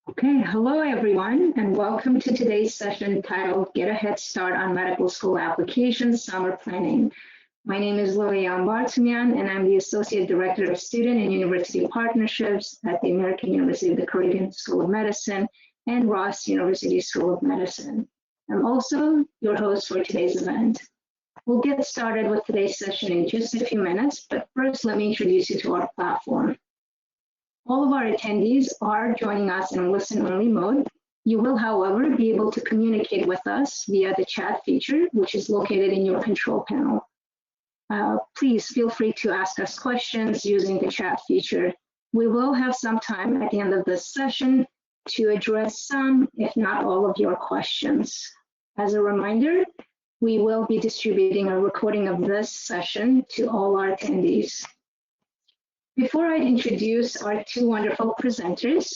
Okay, hello everyone, and welcome to today's session titled Get a Head Start on Medical School Applications Summer Planning. My name is Lilian Bartumian, and I'm the Associate Director of Student and University Partnerships at the American University of the Caribbean School of Medicine and Ross University School of Medicine. I'm also your host for today's event. We'll get started with today's session in just a few minutes, but first let me introduce you to our platform. All of our attendees are joining us in listen-only mode. You will, however, be able to communicate with us via the chat feature, which is located in your control panel. Please feel free to ask us questions using the chat feature. We will have some time at the end of this session to address some, if not all, of your questions. As a reminder, we will be distributing a recording of this session to all our attendees. Before I introduce our two wonderful presenters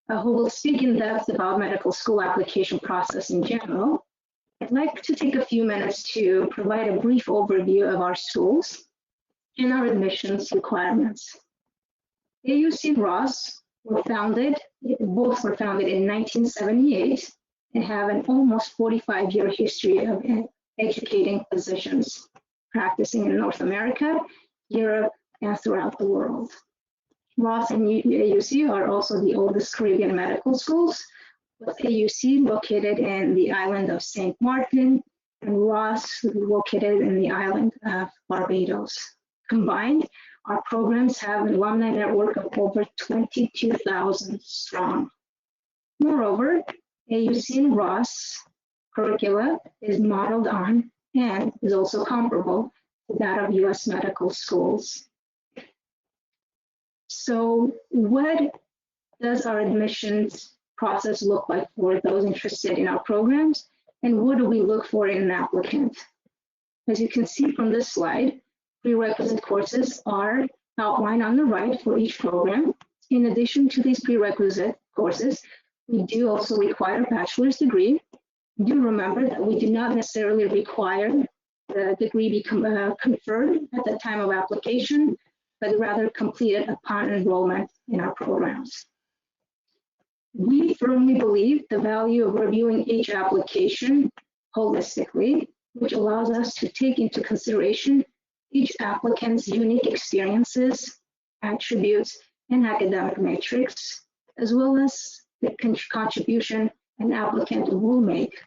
who will speak in depth about medical school application process in general, I'd like to take a few minutes to provide a brief overview of our schools and our admissions requirements. AUC and Ross were founded, both were founded in 1978 and have an almost 45-year history of educating physicians practicing in North America, Europe, and throughout the world. Ross and AUC are also the oldest Caribbean medical schools, with AUC located in the island of St. Martin and Ross located in the island of Barbados. Combined, our programs have an alumni network of over 22,000 strong. Moreover, AUC and Ross curricula is modeled on and is also comparable to that of U.S. medical schools. So what does our admissions process look like for those interested in our programs, and what do we look for in an applicant? As you can see from this slide, prerequisite courses are outlined on the right for each program. In addition to these prerequisite courses, we do also require a bachelor's degree. Do remember that we do not necessarily require the degree be conferred at the time of application, but rather completed upon enrollment in our programs. We firmly believe the value of reviewing each application holistically, which allows us to take into consideration each applicant's unique experiences, attributes, and academic metrics, as well as the contribution an applicant will make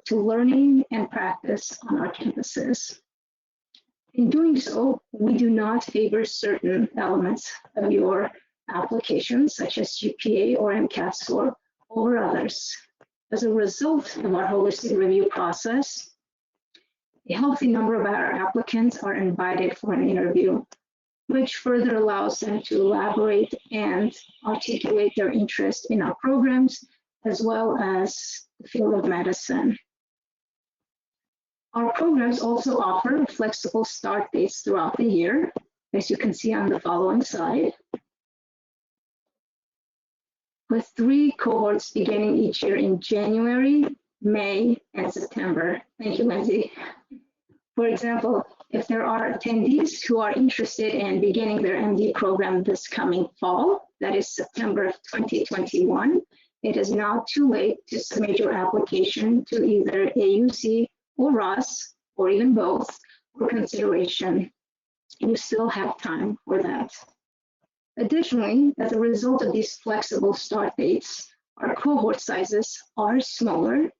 to learning and practice on our campuses. In doing so, we do not favor certain elements of your applications, such as GPA or MCAT score, over others. As a result of our holistic review process, a healthy number of our applicants are invited for an interview, which further allows them to elaborate and articulate their interest in our programs, as well as the field of medicine. Our programs also offer flexible start dates throughout the year, as you can see on the following slide, with 3 cohorts beginning each year in January, May, and September. Thank you, Lindsey. For example, if there are attendees who are interested in beginning their MD program this coming fall, that is September of 2021, it is now too late to submit your application to either AUC or Ross, or even both, for consideration. You still have time for that. Additionally, as a result of these flexible start dates, our cohort sizes are smaller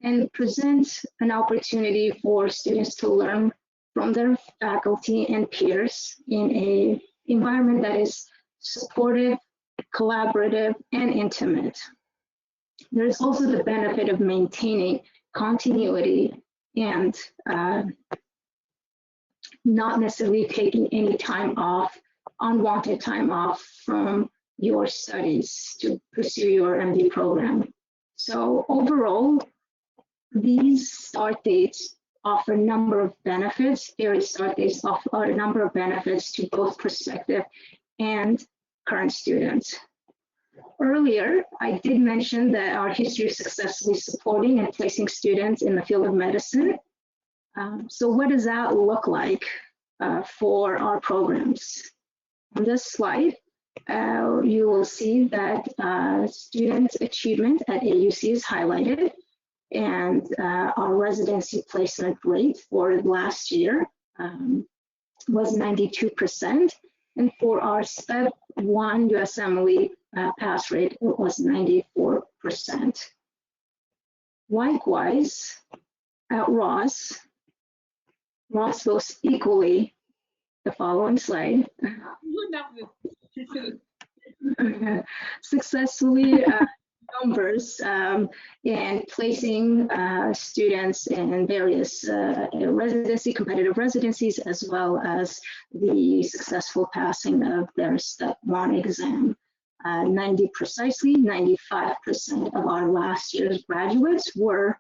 and present an opportunity for students to learn from their faculty and peers in an environment that is supportive, collaborative, and intimate. There is also the benefit of maintaining continuity and not necessarily taking any time off, unwanted time off from your studies to pursue your MD program. So overall, these start dates offer a number of benefits. Various start dates offer a number of benefits to both prospective and current students. Earlier, I did mention that our history of successfully supporting and placing students in the field of medicine. So what does that look like for our programs? On this slide, you will see that student achievement at AUC is highlighted, and our residency placement rate for last year was 92%, and for our Step 1 USMLE pass rate, it was 94%. Likewise, at Ross goes equally. The following slide. Successfully numbers and placing students in various competitive residencies, as well as the successful passing of their Step 1 exam. 95% of our last year's graduates were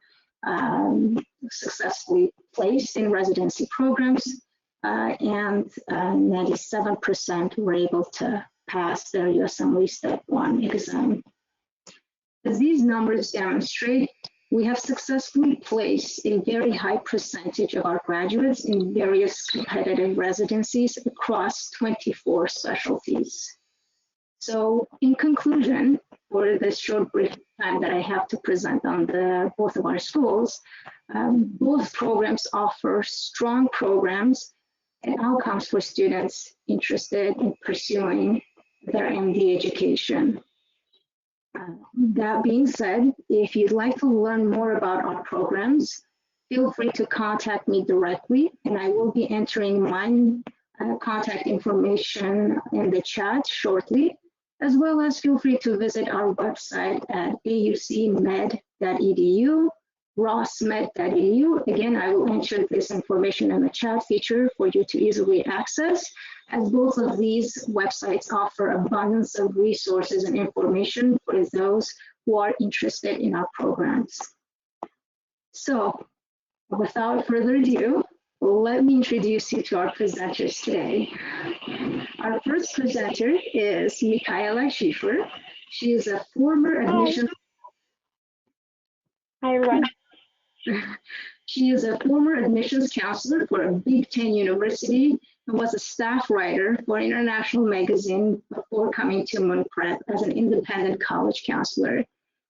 successfully placed in residency programs, and 97% were able to pass their USMLE Step 1 exam. As these numbers demonstrate, we have successfully placed a very high percentage of our graduates in various competitive residencies across 24 specialties. So in conclusion, for this short brief time that I have to present on both of our schools, both programs offer strong programs and outcomes for students interested in pursuing their MD education. That being said, if you'd like to learn more about our programs, feel free to contact me directly, and I will be entering my contact information in the chat shortly, as well as feel free to visit our website at aucmed.edu, rossmed.edu. Again, I will enter this information in the chat feature for you to easily access, as both of these websites offer abundance of resources and information for those who are interested in our programs. So, without further ado, let me introduce you to our presenters today. Our first presenter is Michaela. She is a former admissions. Hi, everyone. She is a former admissions counselor for a Big Ten university and was a staff writer for an international magazine before coming to MUNPREP as an independent college counselor.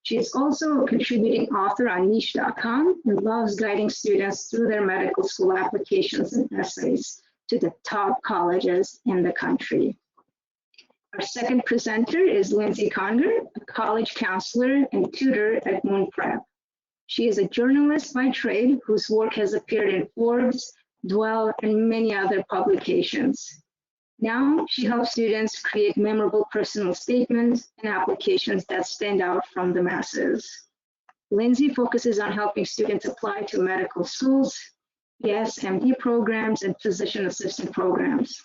She is also a contributing author on niche.com and loves guiding students through their medical school applications and essays to the top colleges in the country. Our second presenter is Lindsey, a college counselor and tutor at MUNPREP. She is a journalist by trade whose work has appeared in Forbes, Dwell, and many other publications. Now, she helps students create memorable personal statements and applications that stand out from the masses. Lindsey focuses on helping students apply to medical schools, MD programs, and physician assistant programs.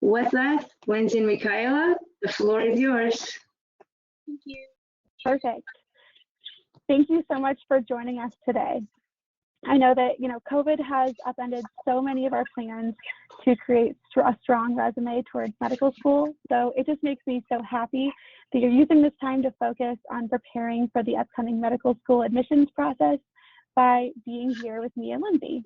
With that, Lindsey and Michaela, the floor is yours. Thank you. Perfect. Thank you so much for joining us today. I know that, COVID has upended so many of our plans to create a strong resume towards medical school. So it just makes me so happy that you're using this time to focus on preparing for the upcoming medical school admissions process by being here with me and Lindsey.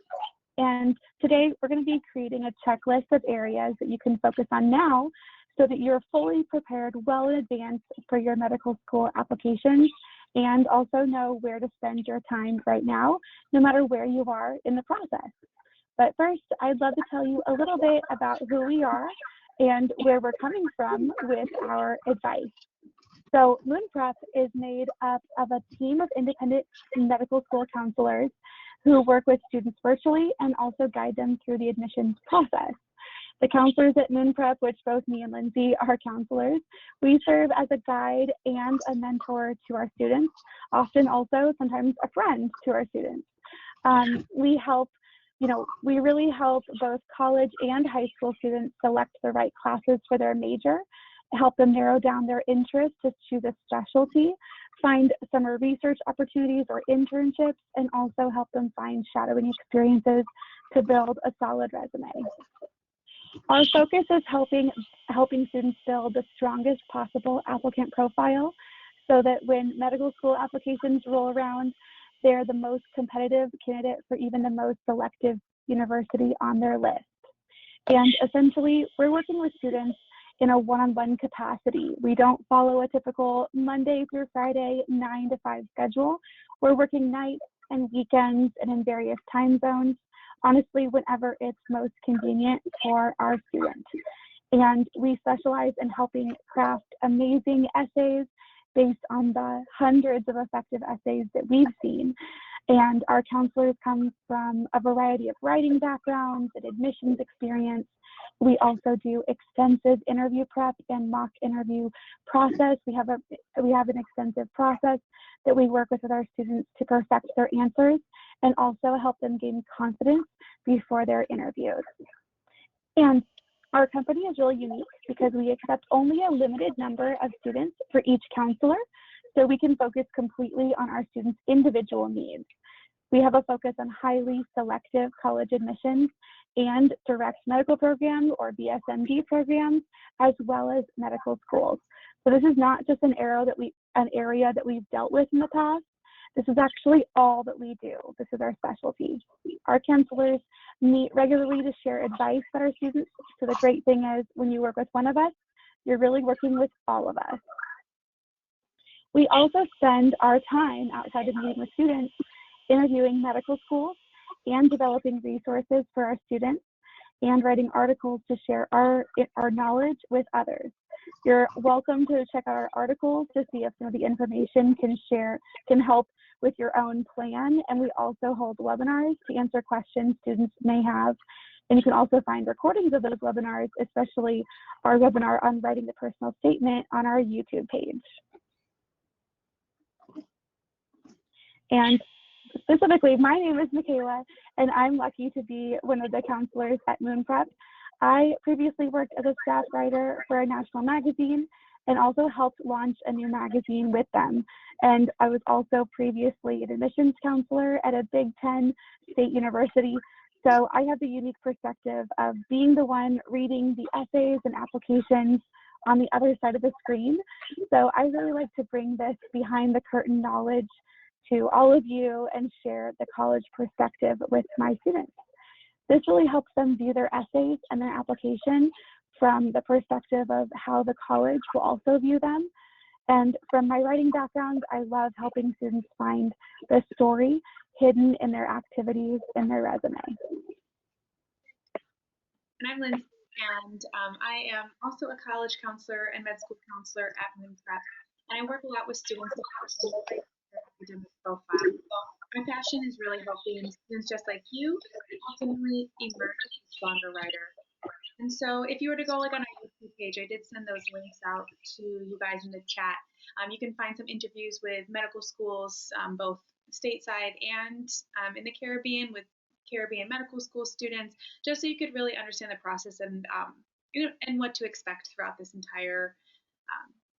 And today we're going to be creating a checklist of areas that you can focus on now so that you're fully prepared well in advance for your medical school applications, and also know where to spend your time right now, no matter where you are in the process. But first, I'd love to tell you a little bit about who we are and where we're coming from with our advice. So MUNPREP is made up of a team of independent medical school counselors who work with students virtually and also guide them through the admissions process. The counselors at MUNPREP, which both me and Lindsey are counselors, we serve as a guide and a mentor to our students, often also sometimes a friend to our students. We really help both college and high school students select the right classes for their major, help them narrow down their interests to choose a specialty, find summer research opportunities or internships, and also help them find shadowing experiences to build a solid resume. Our focus is helping students build the strongest possible applicant profile so that when medical school applications roll around, they're the most competitive candidate for even the most selective university on their list. And essentially, we're working with students in a one-on-one capacity. We don't follow a typical Monday through Friday 9 to 5 schedule. We're working nights and weekends and in various time zones, honestly, whenever it's most convenient for our students. And we specialize in helping craft amazing essays based on the hundreds of effective essays that we've seen. And our counselors come from a variety of writing backgrounds and admissions experience. We also do extensive interview prep and mock interview process. We have an extensive process that we work with our students to perfect their answers and also help them gain confidence before their interviews. And our company is really unique because we accept only a limited number of students for each counselor, so we can focus completely on our students' individual needs. We have a focus on highly selective college admissions and direct medical programs or BSMD programs, as well as medical schools. So this is not just an area that we've dealt with in the past. This is actually all that we do. This is our specialty. Our counselors meet regularly to share advice with our students. So the great thing is when you work with one of us, you're really working with all of us. We also spend our time outside of meeting with students interviewing medical schools and developing resources for our students and writing articles to share our knowledge with others. You're welcome to check out our articles to see if some of the information can help with your own plan. And we also hold webinars to answer questions students may have. And you can also find recordings of those webinars, especially our webinar on writing the personal statement on our YouTube page. And specifically, my name is Michaela, and I'm lucky to be one of the counselors at Moon Prep. I previously worked as a staff writer for a national magazine and also helped launch a new magazine with them. And I was also previously an admissions counselor at a Big Ten state university. So I have the unique perspective of being the one reading the essays and applications on the other side of the screen. So I really like to bring this behind the curtain knowledge to all of you and share the college perspective with my students. This really helps them view their essays and their application from the perspective of how the college will also view them. And from my writing background, I love helping students find the story hidden in their activities in their resume. And I'm Lindsey, and I am also a college counselor and med school counselor at Moon Prep. And I work a lot with students to help them their academic profile. My passion is really helping students just like you ultimately emerge as a stronger writer. And so if you were to go like on our YouTube page, I did send those links out to you guys in the chat. You can find some interviews with medical schools, both stateside and in the Caribbean with Caribbean medical school students, just so you could really understand the process and and what to expect throughout this entire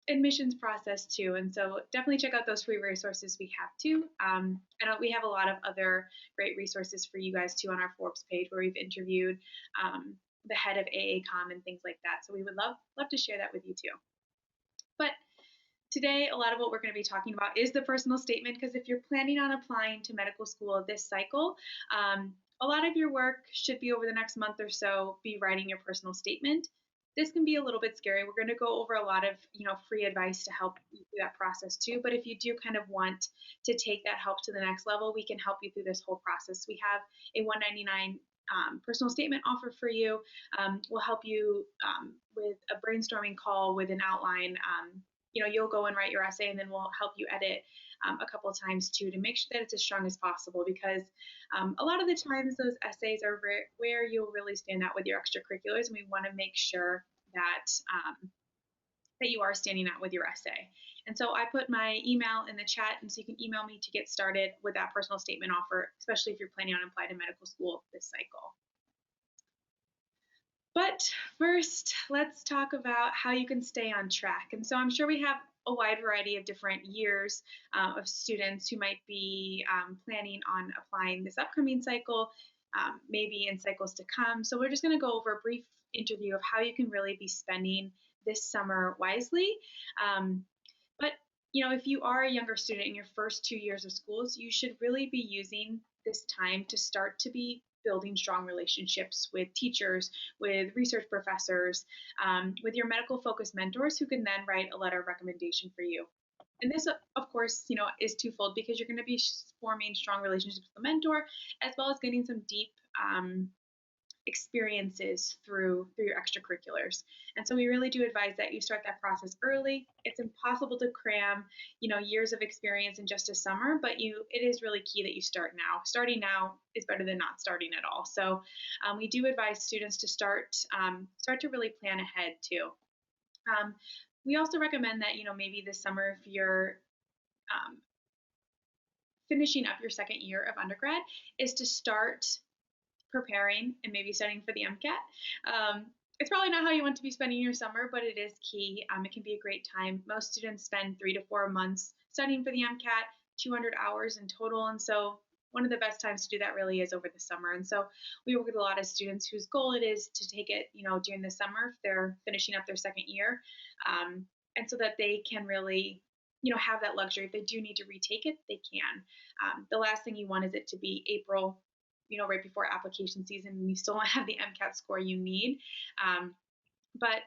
admissions process too. And so definitely check out those free resources we have too. And we have a lot of other great resources for you guys too on our Forbes page where we've interviewed the head of AACOM and things like that. So we would love to share that with you too. But today, a lot of what we're going to be talking about is the personal statement, because if you're planning on applying to medical school this cycle, a lot of your work should be over the next month or so be writing your personal statement. This can be a little bit scary. We're going to go over a lot of free advice to help you through that process too. But if you do kind of want to take that help to the next level, we can help you through this whole process. We have a $199 personal statement offer for you. We'll help you with a brainstorming call with an outline. You'll go and write your essay, and then we'll help you edit a couple of times too to make sure that it's as strong as possible, because a lot of the times those essays are where you'll really stand out with your extracurriculars, and we want to make sure that that you are standing out with your essay. And so I put my email in the chat, and so you can email me to get started with that personal statement offer, especially if you're planning on applying to medical school this cycle. But first, let's talk about how you can stay on track. And so I'm sure we have a wide variety of different years of students who might be planning on applying this upcoming cycle, maybe in cycles to come. So we're just going to go over a brief interview of how you can really be spending this summer wisely. But if you are a younger student in your first 2 years of schools, you should really be using this time to start to be building strong relationships with teachers, with research professors, with your medical focused mentors who can then write a letter of recommendation for you. And this, of course, is twofold because you're going to be forming strong relationships with the mentor, as well as getting some deep experiences through your extracurriculars. And so we really do advise that you start that process early. It's impossible to cram, years of experience in just a summer, but it is really key that you start now. Starting now is better than not starting at all. So we do advise students to start to really plan ahead too. We also recommend that, maybe this summer, if you're finishing up your second year of undergrad, is to start preparing and maybe studying for the MCAT. It's probably not how you want to be spending your summer, but it is key. It can be a great time. Most students spend 3 to 4 months studying for the MCAT, 200 hours in total. And so one of the best times to do that really is over the summer. And so we work with a lot of students whose goal it is to take it, during the summer if they're finishing up their second year. And so that they can really, have that luxury. If they do need to retake it, they can. The last thing you want is it to be April, right before application season, and you still don't have the MCAT score you need. But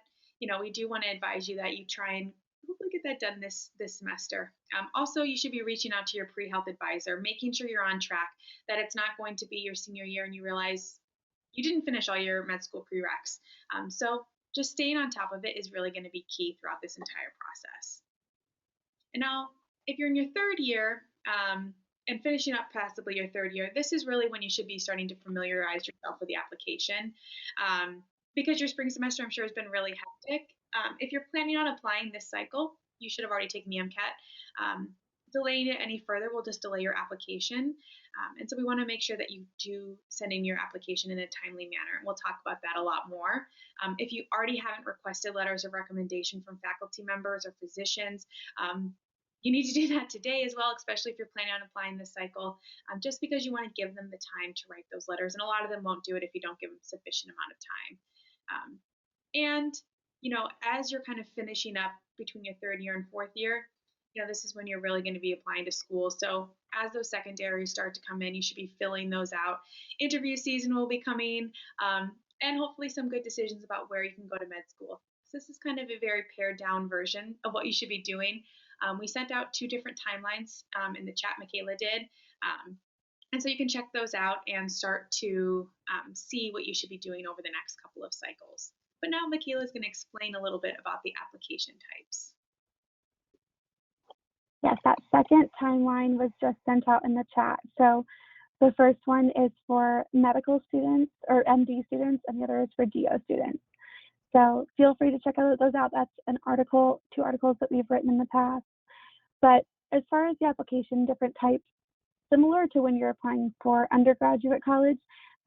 we do want to advise you that you try and hopefully get that done this semester. Also, you should be reaching out to your pre-health advisor, making sure you're on track, that it's not going to be your senior year and you realize you didn't finish all your med school prereqs. So just staying on top of it is really going to be key throughout this entire process. And now, if you're in your third year, and finishing up possibly your third year, this is really when you should be starting to familiarize yourself with the application. Because your spring semester, I'm sure, has been really hectic. If you're planning on applying this cycle, you should have already taken the MCAT. Delaying it any further will just delay your application. And so we want to make sure that you do send in your application in a timely manner. And we'll talk about that a lot more. If you already haven't requested letters of recommendation from faculty members or physicians, you need to do that today as well, especially if you're planning on applying this cycle, just because you want to give them the time to write those letters. And a lot of them won't do it if you don't give them sufficient amount of time. And as you're kind of finishing up between your third year and fourth year, this is when you're really going to be applying to school. So as those secondaries start to come in, you should be filling those out. Interview season will be coming, and hopefully some good decisions about where you can go to med school. So this is kind of a very pared down version of what you should be doing. We sent out 2 different timelines in the chat Michaela did. And so you can check those out and start to see what you should be doing over the next couple of cycles. But now Michaela is going to explain a little bit about the application types. Yes, that second timeline was just sent out in the chat. So the first one is for medical students or MD students, and the other is for DO students. So feel free to check those out. That's an article, 2 articles that we've written in the past. But as far as the application, different types, similar to when you're applying for undergraduate college,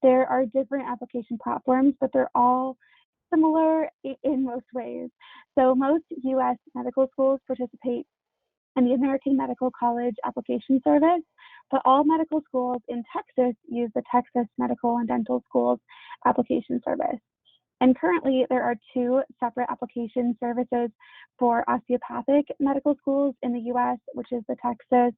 there are different application platforms, but they're all similar in most ways. So most U.S. medical schools participate in the American Medical College Application Service, but all medical schools in Texas use the Texas Medical and Dental Schools Application Service. And currently, there are 2 separate application services for osteopathic medical schools in the U.S., which is the Texas,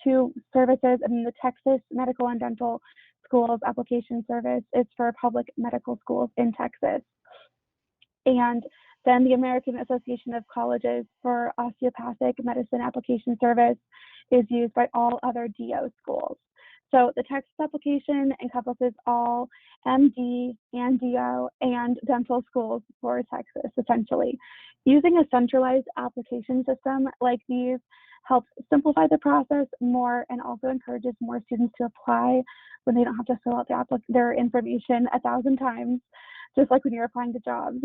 2 services, and the Texas Medical and Dental Schools Application Service is for public medical schools in Texas. And then the American Association of Colleges for Osteopathic Medicine Application Service is used by all other DO schools. So the Texas application encompasses all MD and DO and dental schools for Texas, essentially. Using a centralized application system like these helps simplify the process more and also encourages more students to apply when they don't have to fill out their information 1,000 times, just like when you're applying to jobs.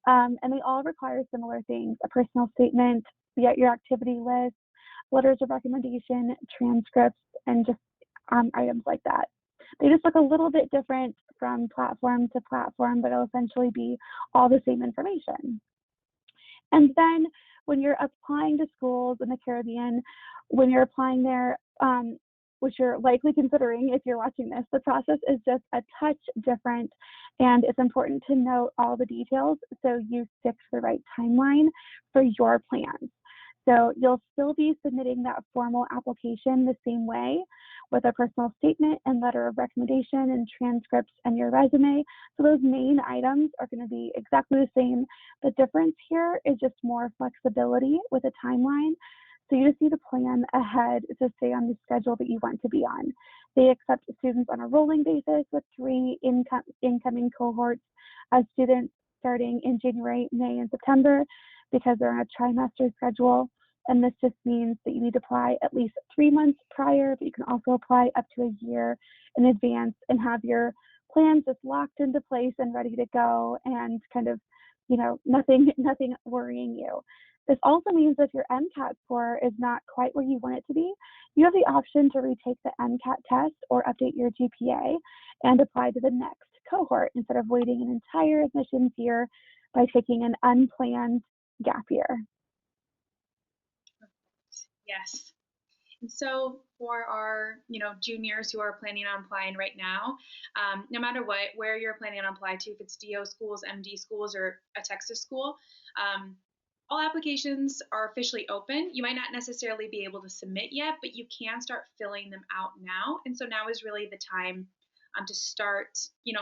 And they all require similar things: a personal statement, your activity list, letters of recommendation, transcripts, and just items like that. They just look a little bit different from platform to platform, but it'll essentially be all the same information. And then when you're applying to schools in the Caribbean, when you're applying there, which you're likely considering if you're watching this, the process is just a touch different, and it's important to note all the details so you stick to the right timeline for your plans. So you'll still be submitting that formal application the same way. with a personal statement and letter of recommendation and transcripts and your resume. So those main items are going to be exactly the same. The difference here is just more flexibility with a timeline. So you just need to plan ahead to stay on the schedule that you want to be on. They accept students on a rolling basis with 3 incoming cohorts of students starting in January, May, and September because they're on a trimester schedule. And this just means that you need to apply at least 3 months prior, but you can also apply up to a year in advance and have your plans just locked into place and ready to go and kind of, nothing worrying you. This also means if your MCAT score is not quite where you want it to be, you have the option to retake the MCAT test or update your GPA and apply to the next cohort instead of waiting an entire admissions year by taking an unplanned gap year. Yes. And so for our, juniors who are planning on applying right now, no matter where you're planning on applying to, if it's DO schools, MD schools, or a Texas school, all applications are officially open. You might not necessarily be able to submit yet, but you can start filling them out now. And so now is really the time to start,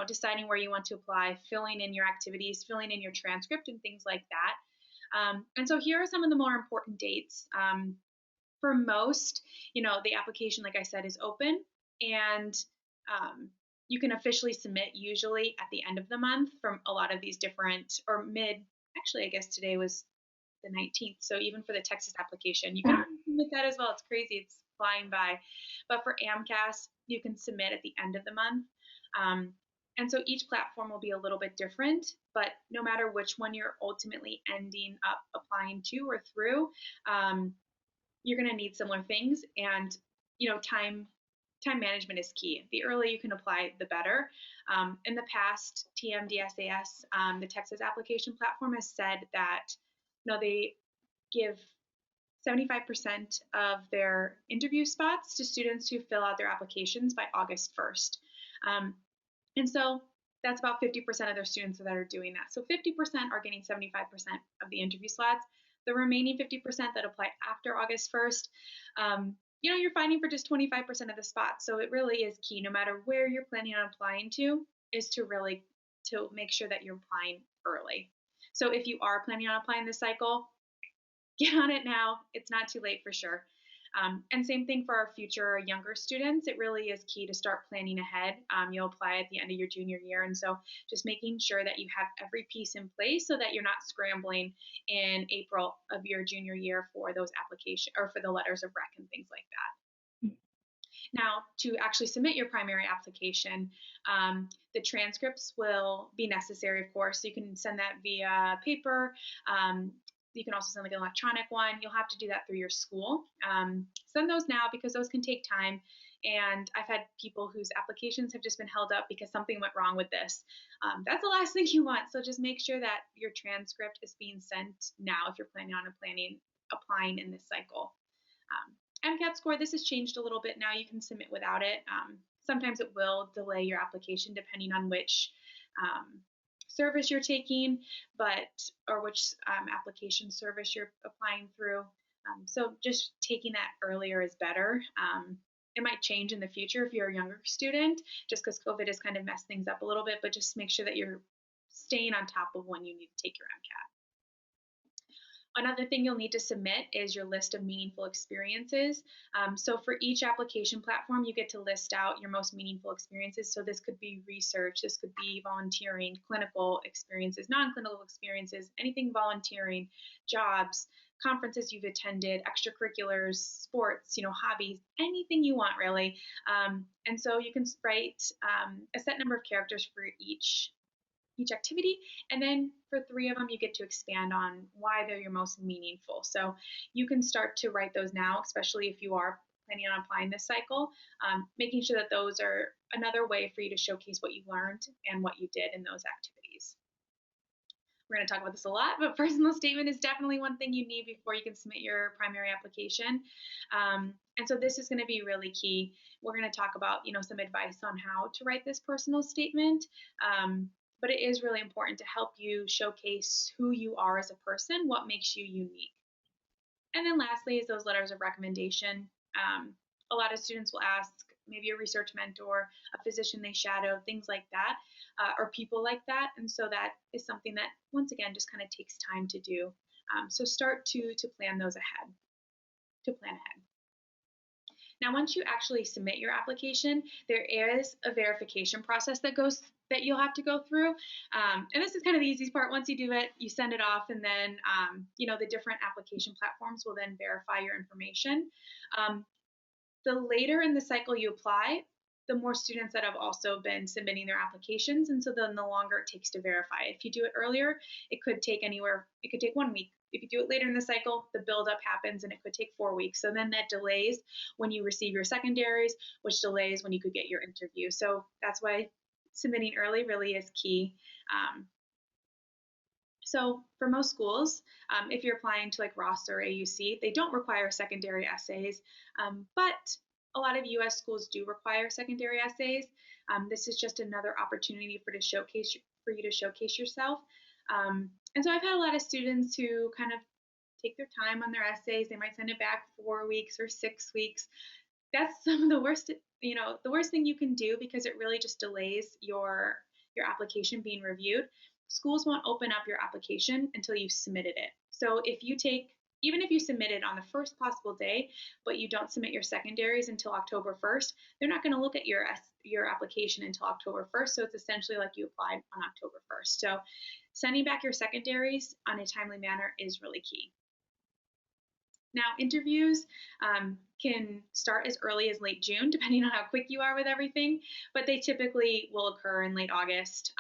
deciding where you want to apply, filling in your activities, filling in your transcript and things like that. And so here are some of the more important dates. For most, the application, like I said, is open, and you can officially submit usually at the end of the month from a lot of these different, or actually, I guess today was the 19th. So even for the Texas application, you can submit that as well. It's crazy. It's flying by. But for AMCAS, you can submit at the end of the month. And so each platform will be a little bit different, but no matter which one you're ultimately ending up applying to or through, you're going to need similar things, and time management is key. The earlier you can apply, the better. In the past, TMDSAS, the Texas application platform, has said that they give 75% of their interview spots to students who fill out their applications by August 1st. And so that's about 50% of their students that are doing that. So 50% are getting 75% of the interview slots. The remaining 50% that apply after August 1st, you're fighting for just 25% of the spots. So it really is key, no matter where you're planning on applying to, is to make sure that you're applying early. So if you are planning on applying this cycle, get on it now. It's not too late for sure. And same thing for our future younger students. It really is key to start planning ahead. You'll apply at the end of your junior year. And so just making sure that you have every piece in place so that you're not scrambling in April of your junior year for those applications or for the letters of rec and things like that. Now, to actually submit your primary application, the transcripts will be necessary, of course. So you can send that via paper. You can also send like an electronic one. You'll have to do that through your school. Send those now because those can take time. And I've had people whose applications have just been held up because something went wrong with this. That's the last thing you want. So just make sure that your transcript is being sent now if you're planning on applying in this cycle. MCAT score, this has changed a little bit now. You can submit without it. Sometimes it will delay your application depending on which service you're taking, or which application service you're applying through. So just taking that earlier is better. It might change in the future if you're a younger student, just because COVID has kind of messed things up a little bit, but just make sure that you're staying on top of when you need to take your MCAT. Another thing you'll need to submit is your list of meaningful experiences. So for each application platform, you get to list out your most meaningful experiences. So this could be research, this could be volunteering, clinical experiences, non-clinical experiences, anything volunteering, jobs, conferences you've attended, extracurriculars, sports, hobbies, anything you want really. And so you can write a set number of characters for each activity, and then for 3 of them you get to expand on why they're your most meaningful. So you can start to write those now, especially if you are planning on applying this cycle, making sure that those are another way for you to showcase what you learned and what you did in those activities. We're going to talk about this a lot, but personal statement is definitely one thing you need before you can submit your primary application. And so this is going to be really key. We're going to talk about, some advice on how to write this personal statement. But it is really important to help you showcase who you are as a person, what makes you unique. And then lastly is those letters of recommendation. A lot of students will ask, maybe a research mentor, a physician they shadow, things like that, or people like that. And so that is something that, once again, just kind of takes time to do. So start to plan those ahead, to plan ahead. Now, once you actually submit your application, there is a verification process that you'll have to go through. And this is kind of the easiest part. Once you do it, you send it off, and then the different application platforms will then verify your information. The later in the cycle you apply, the more students that have also been submitting their applications, and so then the longer it takes to verify. If you do it earlier, it could take 1 week. If you do it later in the cycle, the buildup happens and it could take 4 weeks. So then that delays when you receive your secondaries, which delays when you could get your interview. So that's why submitting early really is key. So for most schools, if you're applying to like Ross or AUC, they don't require secondary essays, but a lot of US schools do require secondary essays. This is just another opportunity for you to showcase yourself. And so I've had a lot of students who kind of take their time on their essays. They might send it back 4 weeks or 6 weeks. That's some of the worst, the worst thing you can do, because it really just delays your application being reviewed. Schools won't open up your application until you've submitted it. So even if you submit it on the first possible day, but you don't submit your secondaries until October 1st, they're not going to look at your application until October 1st. So it's essentially like you applied on October 1st. So sending back your secondaries on a timely manner is really key. Now, interviews can start as early as late June, depending on how quick you are with everything, but they typically will occur in late August.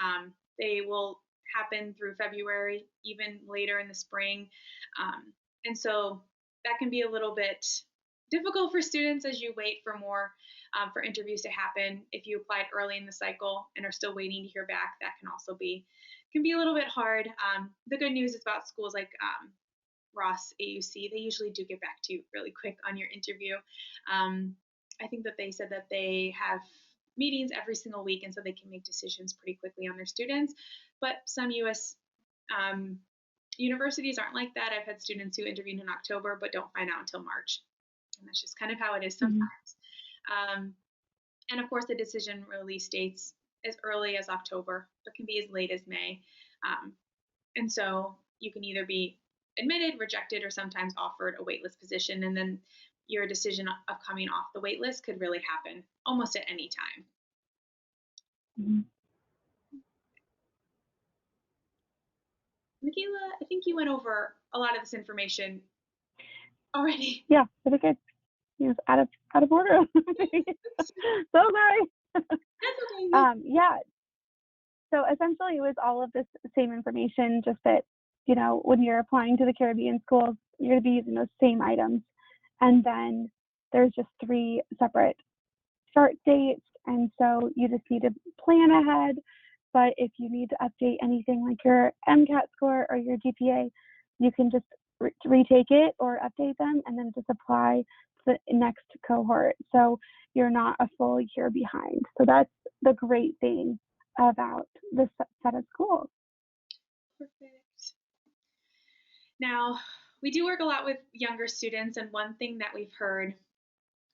They will happen through February, even later in the spring. And so that can be a little bit difficult for students as you wait for more for interviews to happen. If you applied early in the cycle and are still waiting to hear back, that can be a little bit hard. The good news is about schools like Ross, AUC, they usually do get back to you really quick on your interview. I think that they said that they have meetings every single week, and so they can make decisions pretty quickly on their students. But some US universities aren't like that. I've had students who interviewed in October but don't find out until March. And that's just kind of how it is sometimes. And of course, the decision release dates as early as October, but can be as late as May. And so you can either be admitted, rejected, or sometimes offered a waitlist position. And then your decision of coming off the waitlist could really happen almost at any time. Mm-hmm. Michaela, I think you went over a lot of this information already. Yeah, pretty good. It was out of order. So sorry. That's okay. Yeah. So essentially, it was all of this same information, just that, when you're applying to the Caribbean schools, you're going to be using those same items. And then there's just 3 separate start dates. And so you just need to plan ahead. But if you need to update anything like your MCAT score or your GPA, you can just retake it or update them and then just apply to the next cohort. So you're not a full year behind. So that's the great thing about this set of schools. Perfect. Now, we do work a lot with younger students, and one thing that we've heard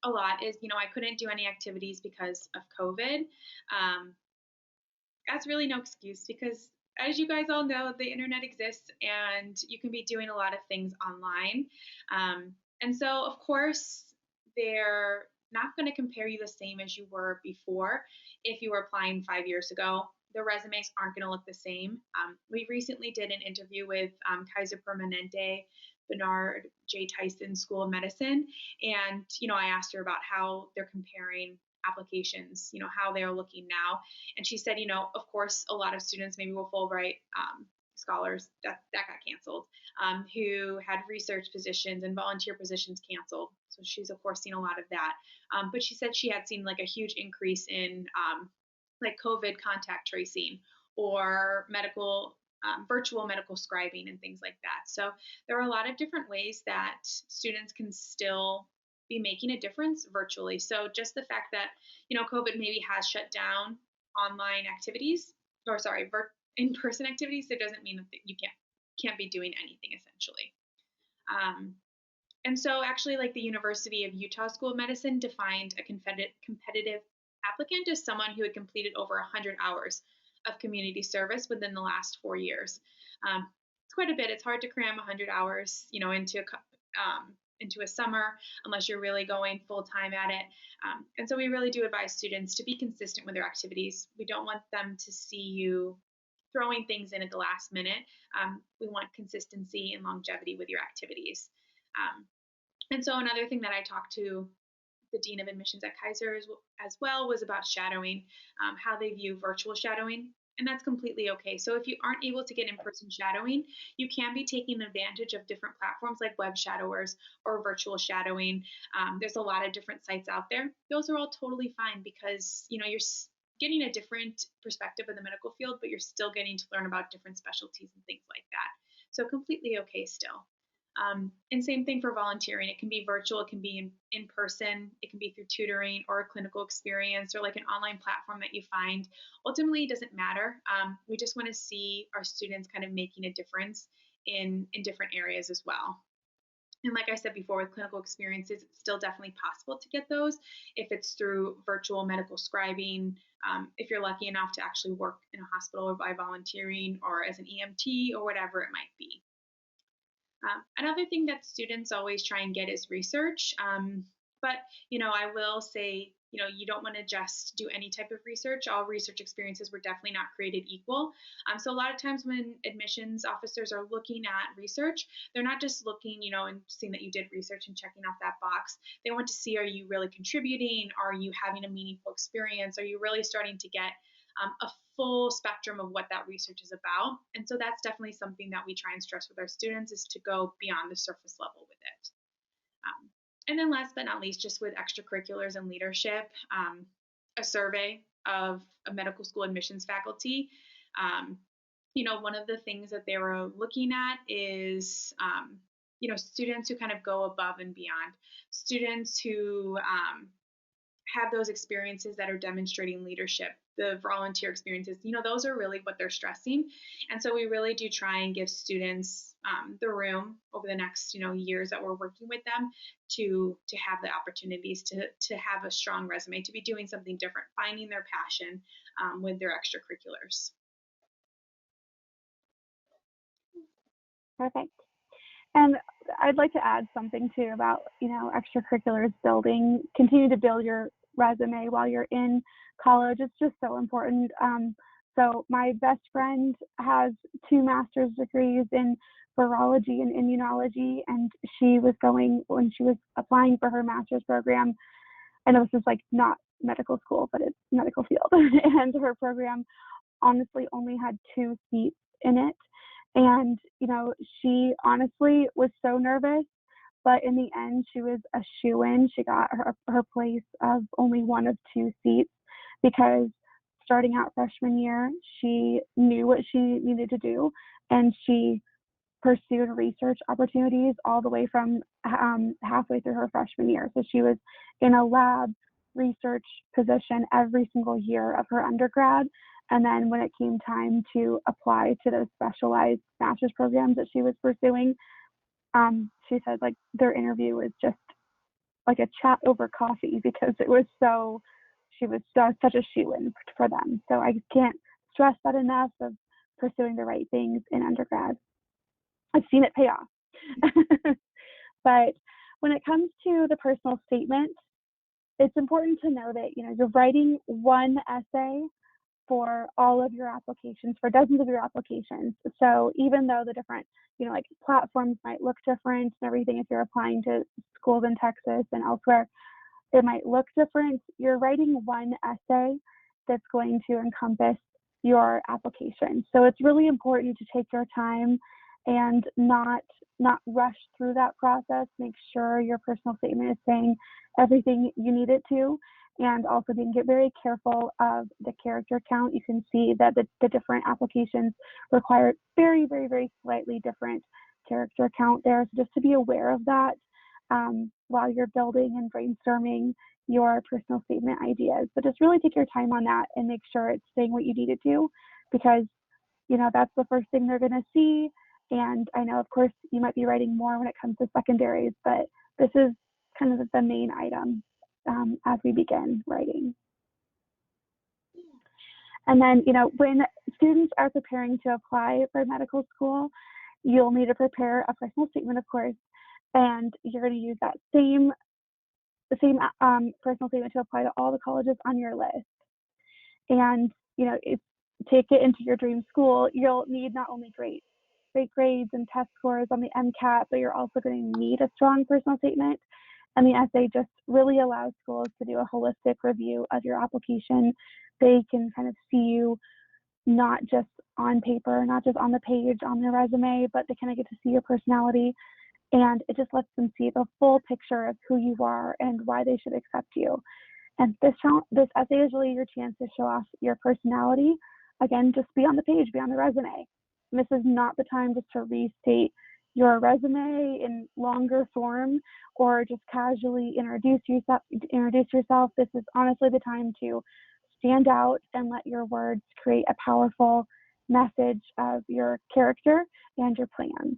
a lot is, I couldn't do any activities because of COVID. That's really no excuse, because as you guys all know, the internet exists and you can be doing a lot of things online. And so, of course, they're not going to compare you the same as you were before. If you were applying 5 years ago, the resumes aren't going to look the same. We recently did an interview with Kaiser Permanente, Bernard J. Tyson School of Medicine. And, I asked her about how they're comparing applications, how they're looking now. And she said, of course, a lot of students, maybe with Fulbright scholars, that got canceled, who had research positions and volunteer positions canceled. So she's, of course, seen a lot of that. But she said she had seen like a huge increase in like COVID contact tracing or virtual medical scribing and things like that. So there are a lot of different ways that students can still be making a difference virtually. So just the fact that, COVID maybe has shut down online activities, in-person activities, it doesn't mean that you can't be doing anything essentially. And so actually, like, the University of Utah School of Medicine defined a competitive applicant as someone who had completed over 100 hours of community service within the last 4 years. It's quite a bit. It's hard to cram 100 hours, into a summer unless you're really going full time at it. And so we really do advise students to be consistent with their activities. We don't want them to see you throwing things in at the last minute. We want consistency and longevity with your activities. And so another thing that I talked to the Dean of Admissions at Kaiser as well was about shadowing, how they view virtual shadowing. And that's completely okay. So if you aren't able to get in-person shadowing, you can be taking advantage of different platforms like web shadowers or virtual shadowing. There's a lot of different sites out there. Those are all totally fine because, you're getting a different perspective of the medical field, but you're still getting to learn about different specialties and things like that. So completely okay still. And same thing for volunteering. It can be virtual, it can be in person, it can be through tutoring or a clinical experience or like an online platform that you find. Ultimately, it doesn't matter. We just want to see our students kind of making a difference in different areas as well. And like I said before, with clinical experiences, it's still definitely possible to get those if it's through virtual medical scribing, if you're lucky enough to actually work in a hospital or by volunteering or as an EMT or whatever it might be. Another thing that students always try and get is research. But, I will say, you don't want to just do any type of research. All research experiences were definitely not created equal. So a lot of times when admissions officers are looking at research, they're not just looking, and seeing that you did research and checking off that box. They want to see, are you really contributing? Are you having a meaningful experience? Are you really starting to get a full spectrum of what that research is about? And so that's definitely something that we try and stress with our students, is to go beyond the surface level with it. And then last but not least, just with extracurriculars and leadership, a survey of a medical school admissions faculty, one of the things that they were looking at is, students who kind of go above and beyond, students who have those experiences that are demonstrating leadership, the volunteer experiences, those are really what they're stressing. And so we really do try and give students the room over the next, years that we're working with them to have the opportunities to have a strong resume, to be doing something different, finding their passion with their extracurriculars. Perfect. And I'd like to add something too about, extracurriculars continue to build your resume while you're in college. It's just so important. So my best friend has 2 master's degrees in virology and immunology, and when she was applying for her master's program, I know this is like not medical school, but it's medical field, and her program honestly only had 2 seats in it. And, she honestly was so nervous, but in the end, she was a shoo-in. She got her place of only one of 2 seats because starting out freshman year, she knew what she needed to do, and she pursued research opportunities all the way from halfway through her freshman year. So she was in a lab research position every single year of her undergrad. And then when it came time to apply to those specialized master's programs that she was pursuing, she said like their interview was just like a chat over coffee because she was such a shoo-in for them. So I can't stress that enough, of pursuing the right things in undergrad. I've seen it pay off. But when it comes to the personal statement, it's important to know that, you're writing one essay for all of your applications, for dozens of your applications. So even though the different, like platforms might look different and everything, if you're applying to schools in Texas and elsewhere, it might look different. You're writing one essay that's going to encompass your application. So it's really important to take your time and not rush through that process. Make sure your personal statement is saying everything you need it to. And also get very careful of the character count. You can see that the different applications require very, very, very slightly different character count there. So just to be aware of that while you're building and brainstorming your personal statement ideas. But just really take your time on that and make sure it's saying what you need it to, because, that's the first thing they're going to see. And I know, of course, you might be writing more when it comes to secondaries, but this is kind of the main item as we begin writing. And then, when students are preparing to apply for medical school, you'll need to prepare a personal statement, of course, and you're going to use that same personal statement to apply to all the colleges on your list. And, take it into your dream school. You'll need not only great grades and test scores on the MCAT, but you're also going to need a strong personal statement. And the essay just really allows schools to do a holistic review of your application. They can kind of see you not just on paper, not just on the page, on your resume, but they kind of get to see your personality. And it just lets them see the full picture of who you are and why they should accept you. And this essay is really your chance to show off your personality. Again, just be on the page, be on the resume. And this is not the time just to restate your resume in longer form or just casually introduce yourself. This is honestly the time to stand out and let your words create a powerful message of your character and your plans.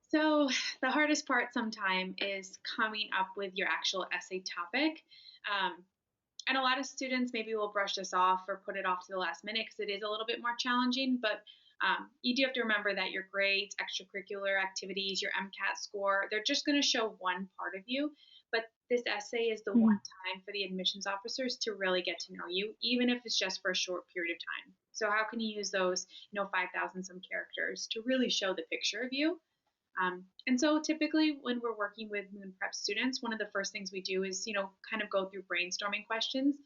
So the hardest part sometimes is coming up with your actual essay topic. And a lot of students maybe will brush this off or put it off to the last minute because it is a little bit more challenging. But you do have to remember that your grades, extracurricular activities, your MCAT score, they're just going to show one part of you. But this essay is the one time for the admissions officers to really get to know you, even if it's just for a short period of time. So how can you use those, 5,000 some characters to really show the picture of you? And so typically when we're working with Moon Prep students, one of the first things we do is, kind of go through brainstorming questions.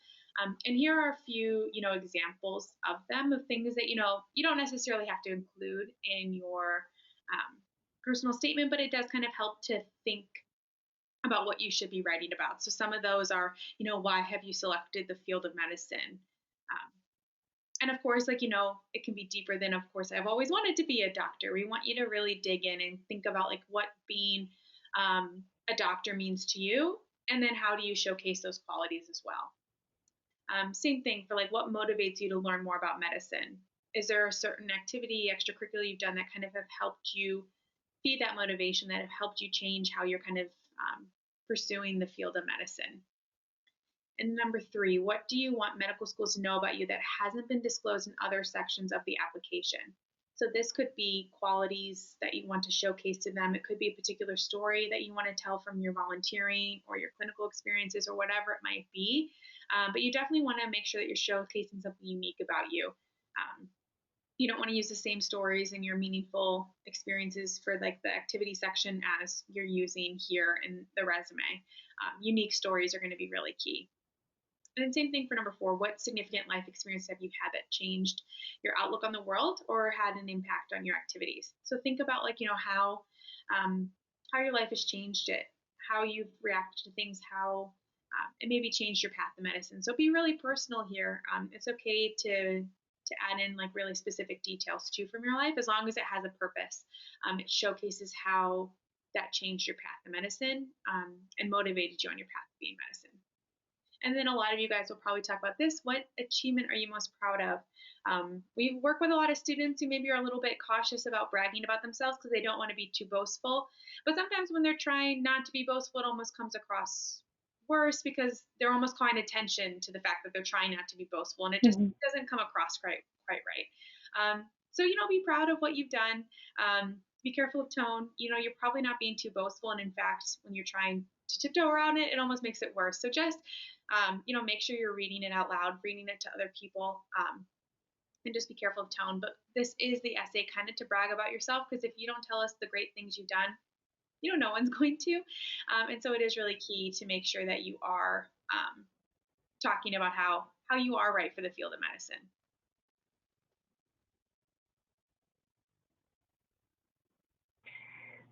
And here are a few, examples of them, of things that, you don't necessarily have to include in your personal statement, but it does kind of help to think about what you should be writing about. So some of those are, why have you selected the field of medicine? And of course, it can be deeper than, of course, I've always wanted to be a doctor. We want you to really dig in and think about what being a doctor means to you, and then how do you showcase those qualities as well. Same thing for what motivates you to learn more about medicine. Is there a certain activity, extracurricular you've done that kind of have helped you feed that motivation, that have helped you change how you're kind of pursuing the field of medicine? And number 3, what do you want medical schools to know about you that hasn't been disclosed in other sections of the application? So this could be qualities that you want to showcase to them. It could be a particular story that you want to tell from your volunteering or your clinical experiences or whatever it might be. But you definitely want to make sure that you're showcasing something unique about you. You don't want to use the same stories in your meaningful experiences for the activity section as you're using here in the resume. Unique stories are going to be really key. And same thing for number 4, what significant life experience have you had that changed your outlook on the world or had an impact on your activities? So think about how your life has changed it, how you've reacted to things, how it maybe changed your path to medicine. So be really personal here. It's okay to add in really specific details too from your life, as long as it has a purpose. It showcases how that changed your path to medicine and motivated you on your path to being medicine. And then a lot of you guys will probably talk about this. What achievement are you most proud of? We work with a lot of students who maybe are a little bit cautious about bragging about themselves because they don't want to be too boastful. But sometimes when they're trying not to be boastful, it almost comes across worse because they're almost calling attention to the fact that they're trying not to be boastful, and it just doesn't come across quite right. So, be proud of what you've done. Be careful of tone. You're probably not being too boastful, and in fact, when you're trying to tiptoe around it, it almost makes it worse. So just make sure you're reading it out loud, reading it to other people, and just be careful of tone. But this is the essay kind of to brag about yourself, because if you don't tell us the great things you've done, no one's going to. And so it is really key to make sure that you are talking about how you are right for the field of medicine.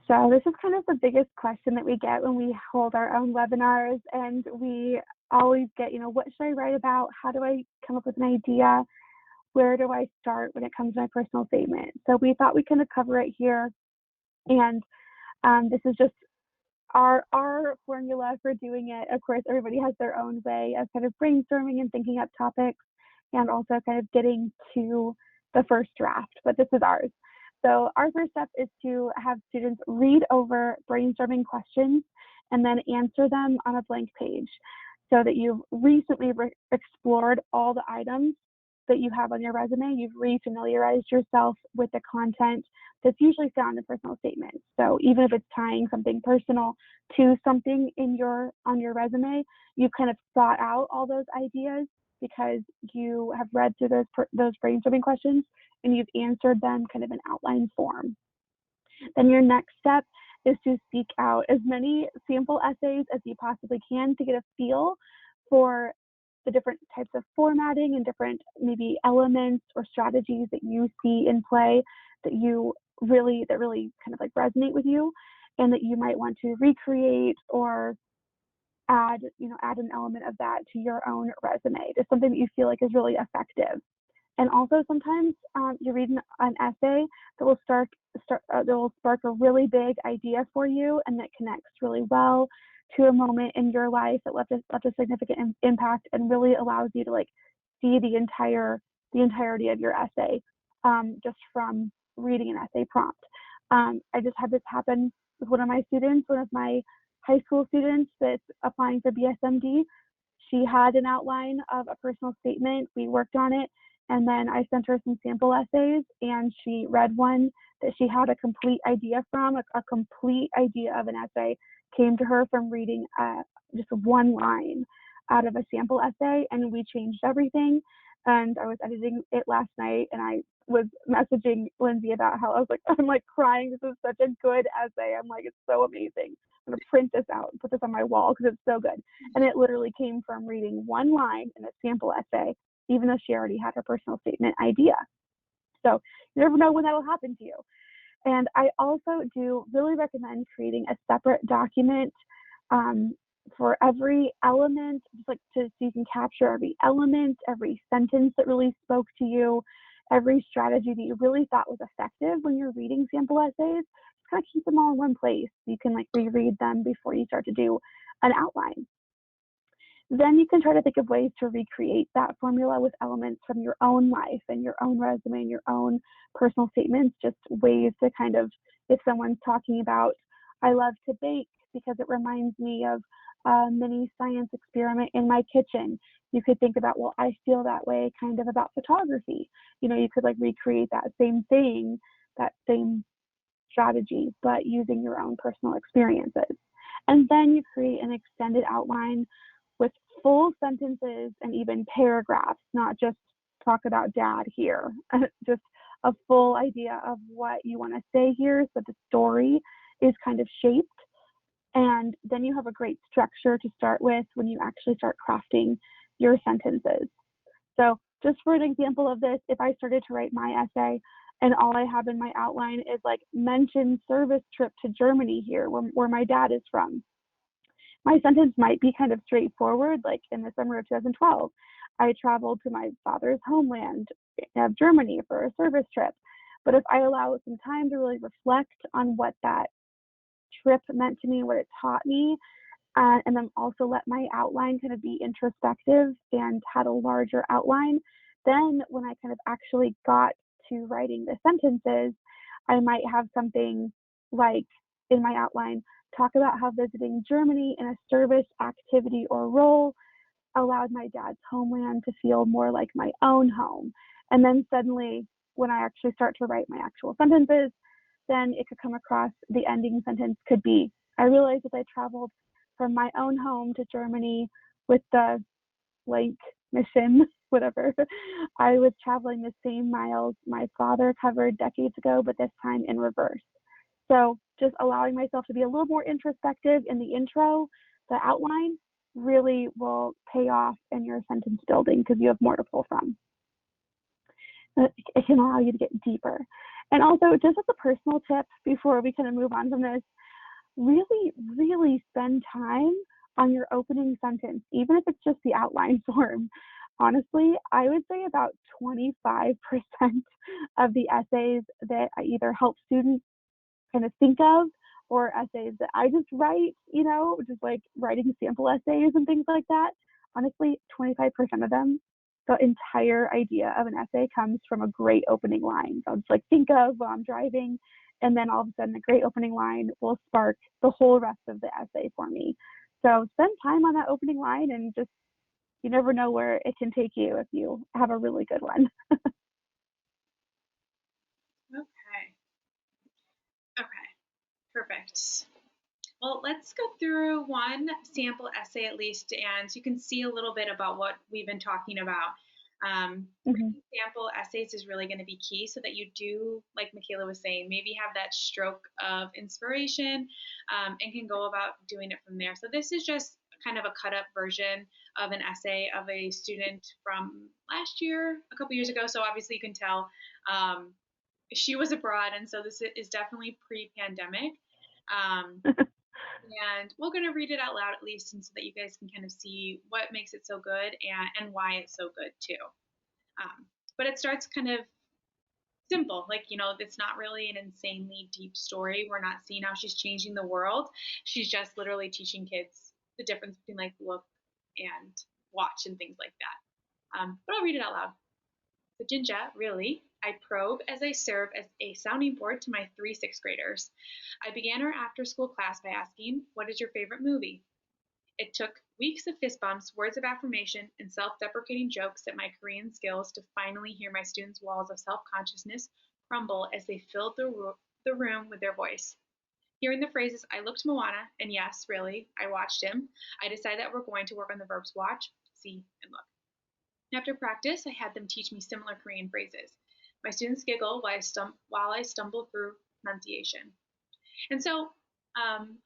So this is kind of the biggest question that we get when we hold our own webinars, and we always get, what should I write about? How do I come up with an idea? Where do I start when it comes to my personal statement? So we thought we kind of cover it here, and this is just our formula for doing it. Of course, everybody has their own way of kind of brainstorming and thinking up topics, and also kind of getting to the first draft, but this is ours. So our first step is to have students read over brainstorming questions and then answer them on a blank page, so that you've recently explored all the items that you have on your resume. You've refamiliarized yourself with the content that's usually found in personal statements. So even if it's tying something personal to something on your resume, you've kind of thought out all those ideas because you have read through those brainstorming questions and you've answered them kind of in outline form. Then your next step is to seek out as many sample essays as you possibly can to get a feel for the different types of formatting and different maybe elements or strategies that you see in play that really kind of like resonate with you, and that you might want to recreate or add an element of that to your own resume, to something that you feel like is really effective. And also sometimes you read an essay that will spark a really big idea for you, and that connects really well to a moment in your life that left a significant impact, and really allows you to like see the entirety of your essay just from reading an essay prompt. I just had this happen with one of my high school students that's applying for BSMD. She had an outline of a personal statement. We worked on it, and then I sent her some sample essays, and she read one that she had a complete idea from. A complete idea of an essay came to her from reading just one line out of a sample essay, and we changed everything. And I was editing it last night, and I was messaging Lindsey about how I'm like crying. This is such a good essay. I'm like, it's so amazing. I'm gonna print this out and put this on my wall because it's so good. And it literally came from reading one line in a sample essay, even though she already had her personal statement idea. So you never know when that will happen to you. And I also do really recommend creating a separate document for every element, so you can capture every element, every sentence that really spoke to you, every strategy that you really thought was effective when you're reading sample essays. Just kind of keep them all in one place. You can like reread them before you start to do an outline. Then you can try to think of ways to recreate that formula with elements from your own life and your own resume and your own personal statements, just ways to kind of, if someone's talking about, I love to bake because it reminds me of a mini science experiment in my kitchen. You could think about, well, I feel that way kind of about photography. You could like recreate that same thing, that same strategy, but using your own personal experiences. And then you create an extended outline with full sentences and even paragraphs, not just talk about dad here, just a full idea of what you want to say here, so the story is kind of shaped. And then you have a great structure to start with when you actually start crafting your sentences. So just for an example of this, if I started to write my essay and all I have in my outline is like mention service trip to Germany here, where my dad is from, my sentence might be kind of straightforward, like in the summer of 2012, I traveled to my father's homeland of Germany for a service trip. But if I allow some time to really reflect on what that trip meant to me, what it taught me, and then also let my outline kind of be introspective and had a larger outline, then when I kind of actually got to writing the sentences, I might have something like in my outline, talk about how visiting Germany in a service activity or role allowed my dad's homeland to feel more like my own home. And then suddenly, when I actually start to write my actual sentences, then it could come across, the ending sentence could be, I realized that I traveled from my own home to Germany with the blank mission, whatever. I was traveling the same miles my father covered decades ago, but this time in reverse. So just allowing myself to be a little more introspective in the intro, the outline really will pay off in your sentence building because you have more to pull from. It can allow you to get deeper. And also, just as a personal tip before we kind of move on from this, really, really spend time on your opening sentence, even if it's just the outline form. Honestly, I would say about 25% of the essays that I either help students kind of think of, or essays that I just write, just like writing sample essays and things like that. Honestly, 25% of them the entire idea of an essay comes from a great opening line. I'll just like think of while I'm driving, and then all of a sudden a great opening line will spark the whole rest of the essay for me. So spend time on that opening line, and just, you never know where it can take you if you have a really good one. Okay. Okay. Perfect. Well, let's go through one sample essay at least, and you can see a little bit about what we've been talking about. Written sample essays is really going to be key so that you do, like Michaela was saying, maybe have that stroke of inspiration and can go about doing it from there. So this is just kind of a cut up version of an essay of a student from last year, a couple years ago. So obviously you can tell she was abroad, and so this is definitely pre-pandemic. And we're going to read it out loud at least, and so that you guys can kind of see what makes it so good and why it's so good too. But it starts kind of simple, like, it's not really an insanely deep story. We're not seeing how she's changing the world. She's just literally teaching kids the difference between like look and watch and things like that. But I'll read it out loud. So Jinja, really, I probe as I serve as a sounding board to my 3 6th graders. I began our after-school class by asking, what is your favorite movie? It took weeks of fist bumps, words of affirmation, and self-deprecating jokes at my Korean skills to finally hear my students' walls of self-consciousness crumble as they filled the room with their voice. Hearing the phrases, I looked Moana, and yes, really, I watched him, I decided that we're going to work on the verbs watch, see, and look. After practice, I had them teach me similar Korean phrases. My students giggle while I stumble through pronunciation. And so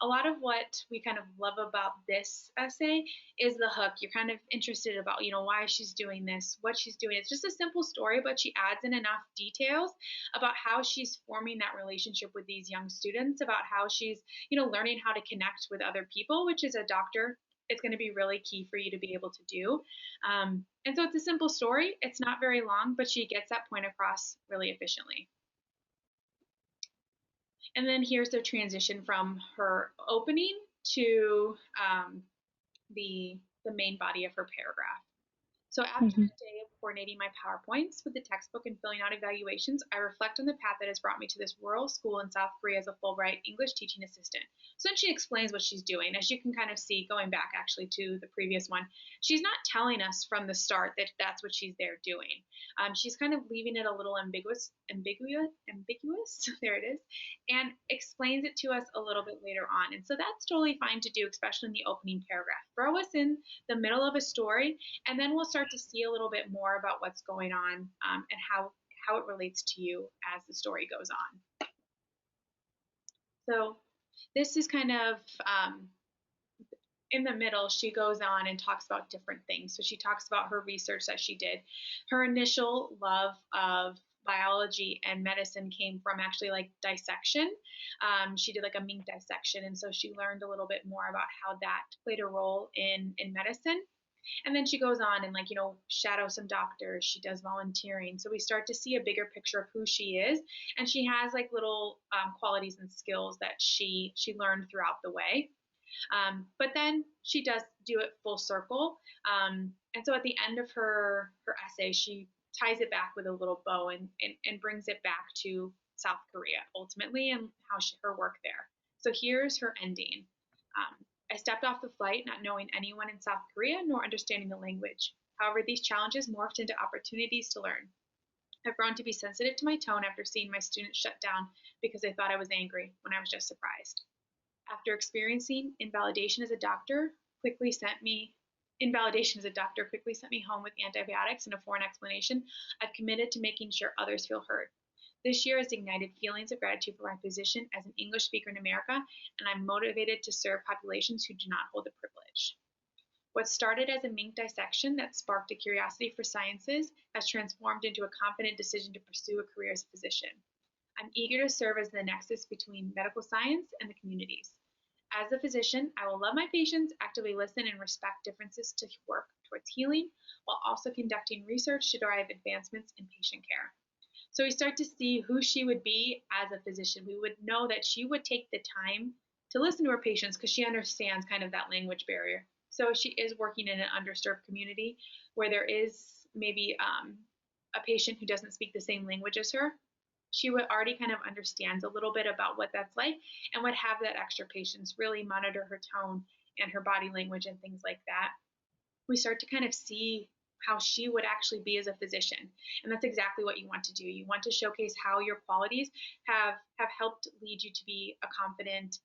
a lot of what we kind of love about this essay is the hook. You're kind of interested about, why she's doing this, what she's doing. It's just a simple story, but she adds in enough details about how she's forming that relationship with these young students, about how she's, learning how to connect with other people, which is a doctor. It's going to be really key for you to be able to do. And so it's a simple story. It's not very long, but she gets that point across really efficiently. And then here's the transition from her opening to the main body of her paragraph. So after a day of coordinating my PowerPoints with the textbook and filling out evaluations, I reflect on the path that has brought me to this rural school in South Korea as a Fulbright English teaching assistant. So then she explains what she's doing. As you can kind of see, going back actually to the previous one, she's not telling us from the start that that's what she's there doing. She's kind of leaving it a little ambiguous, there it is, and explains it to us a little bit later on. And so that's totally fine to do, especially in the opening paragraph. Throw us in the middle of a story, and then we'll start to see a little bit more about what's going on and how it relates to you as the story goes on. So this is kind of in the middle, she goes on and talks about different things. So she talks about her research that she did. Her initial love of biology and medicine came from actually like dissection. She did like a mink dissection, and so she learned a little bit more about how that played a role in medicine. And then she goes on and shadow some doctors. She does volunteering. So we start to see a bigger picture of who she is. And she has like little qualities and skills that she learned throughout the way. But then she does do it full circle. And so at the end of her essay, she ties it back with a little bow and brings it back to South Korea ultimately and her work there. So here's her ending. I stepped off the flight not knowing anyone in South Korea nor understanding the language. However, these challenges morphed into opportunities to learn. I've grown to be sensitive to my tone after seeing my students shut down because they thought I was angry when I was just surprised. After experiencing invalidation as a doctor quickly sent me home with antibiotics and a foreign explanation, I've committed to making sure others feel heard. This year has ignited feelings of gratitude for my position as an English speaker in America, and I'm motivated to serve populations who do not hold the privilege. What started as a mink dissection that sparked a curiosity for sciences has transformed into a confident decision to pursue a career as a physician. I'm eager to serve as the nexus between medical science and the communities. As a physician, I will love my patients, actively listen, and respect differences to work towards healing, while also conducting research to drive advancements in patient care. So we start to see who she would be as a physician. We would know that she would take the time to listen to her patients because she understands kind of that language barrier. So she is working in an underserved community where there is maybe a patient who doesn't speak the same language as her, she would already kind of understands a little bit about what that's like and would have that extra patience, really monitor her tone and her body language and things like that. We start to kind of see how she would actually be as a physician. And that's exactly what you want to do. You want to showcase how your qualities have helped lead you to be a confident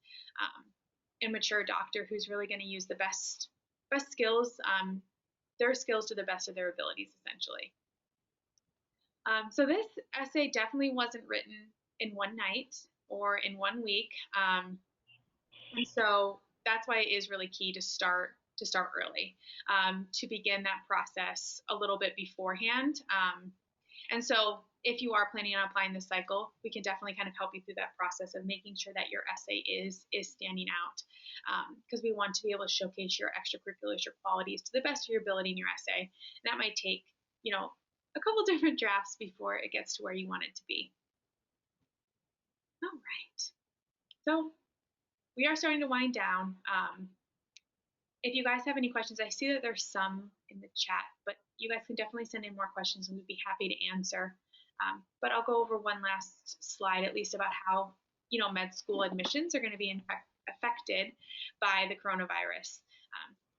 and mature doctor who's really going to use the best skills, their skills to the best of their abilities, essentially. So this essay definitely wasn't written in one night or in 1 week. And so that's why it is really key to start early, to begin that process a little bit beforehand. And so if you are planning on applying this cycle, we can definitely kind of help you through that process of making sure that your essay is standing out, because we want to be able to showcase your extracurriculars, your qualities to the best of your ability in your essay. And that might take, a couple different drafts before it gets to where you want it to be. All right. So we are starting to wind down. If you guys have any questions, I see that there's some in the chat, but you guys can definitely send in more questions and we'd be happy to answer. But I'll go over one last slide, at least about how, med school admissions are going to be affected by the coronavirus.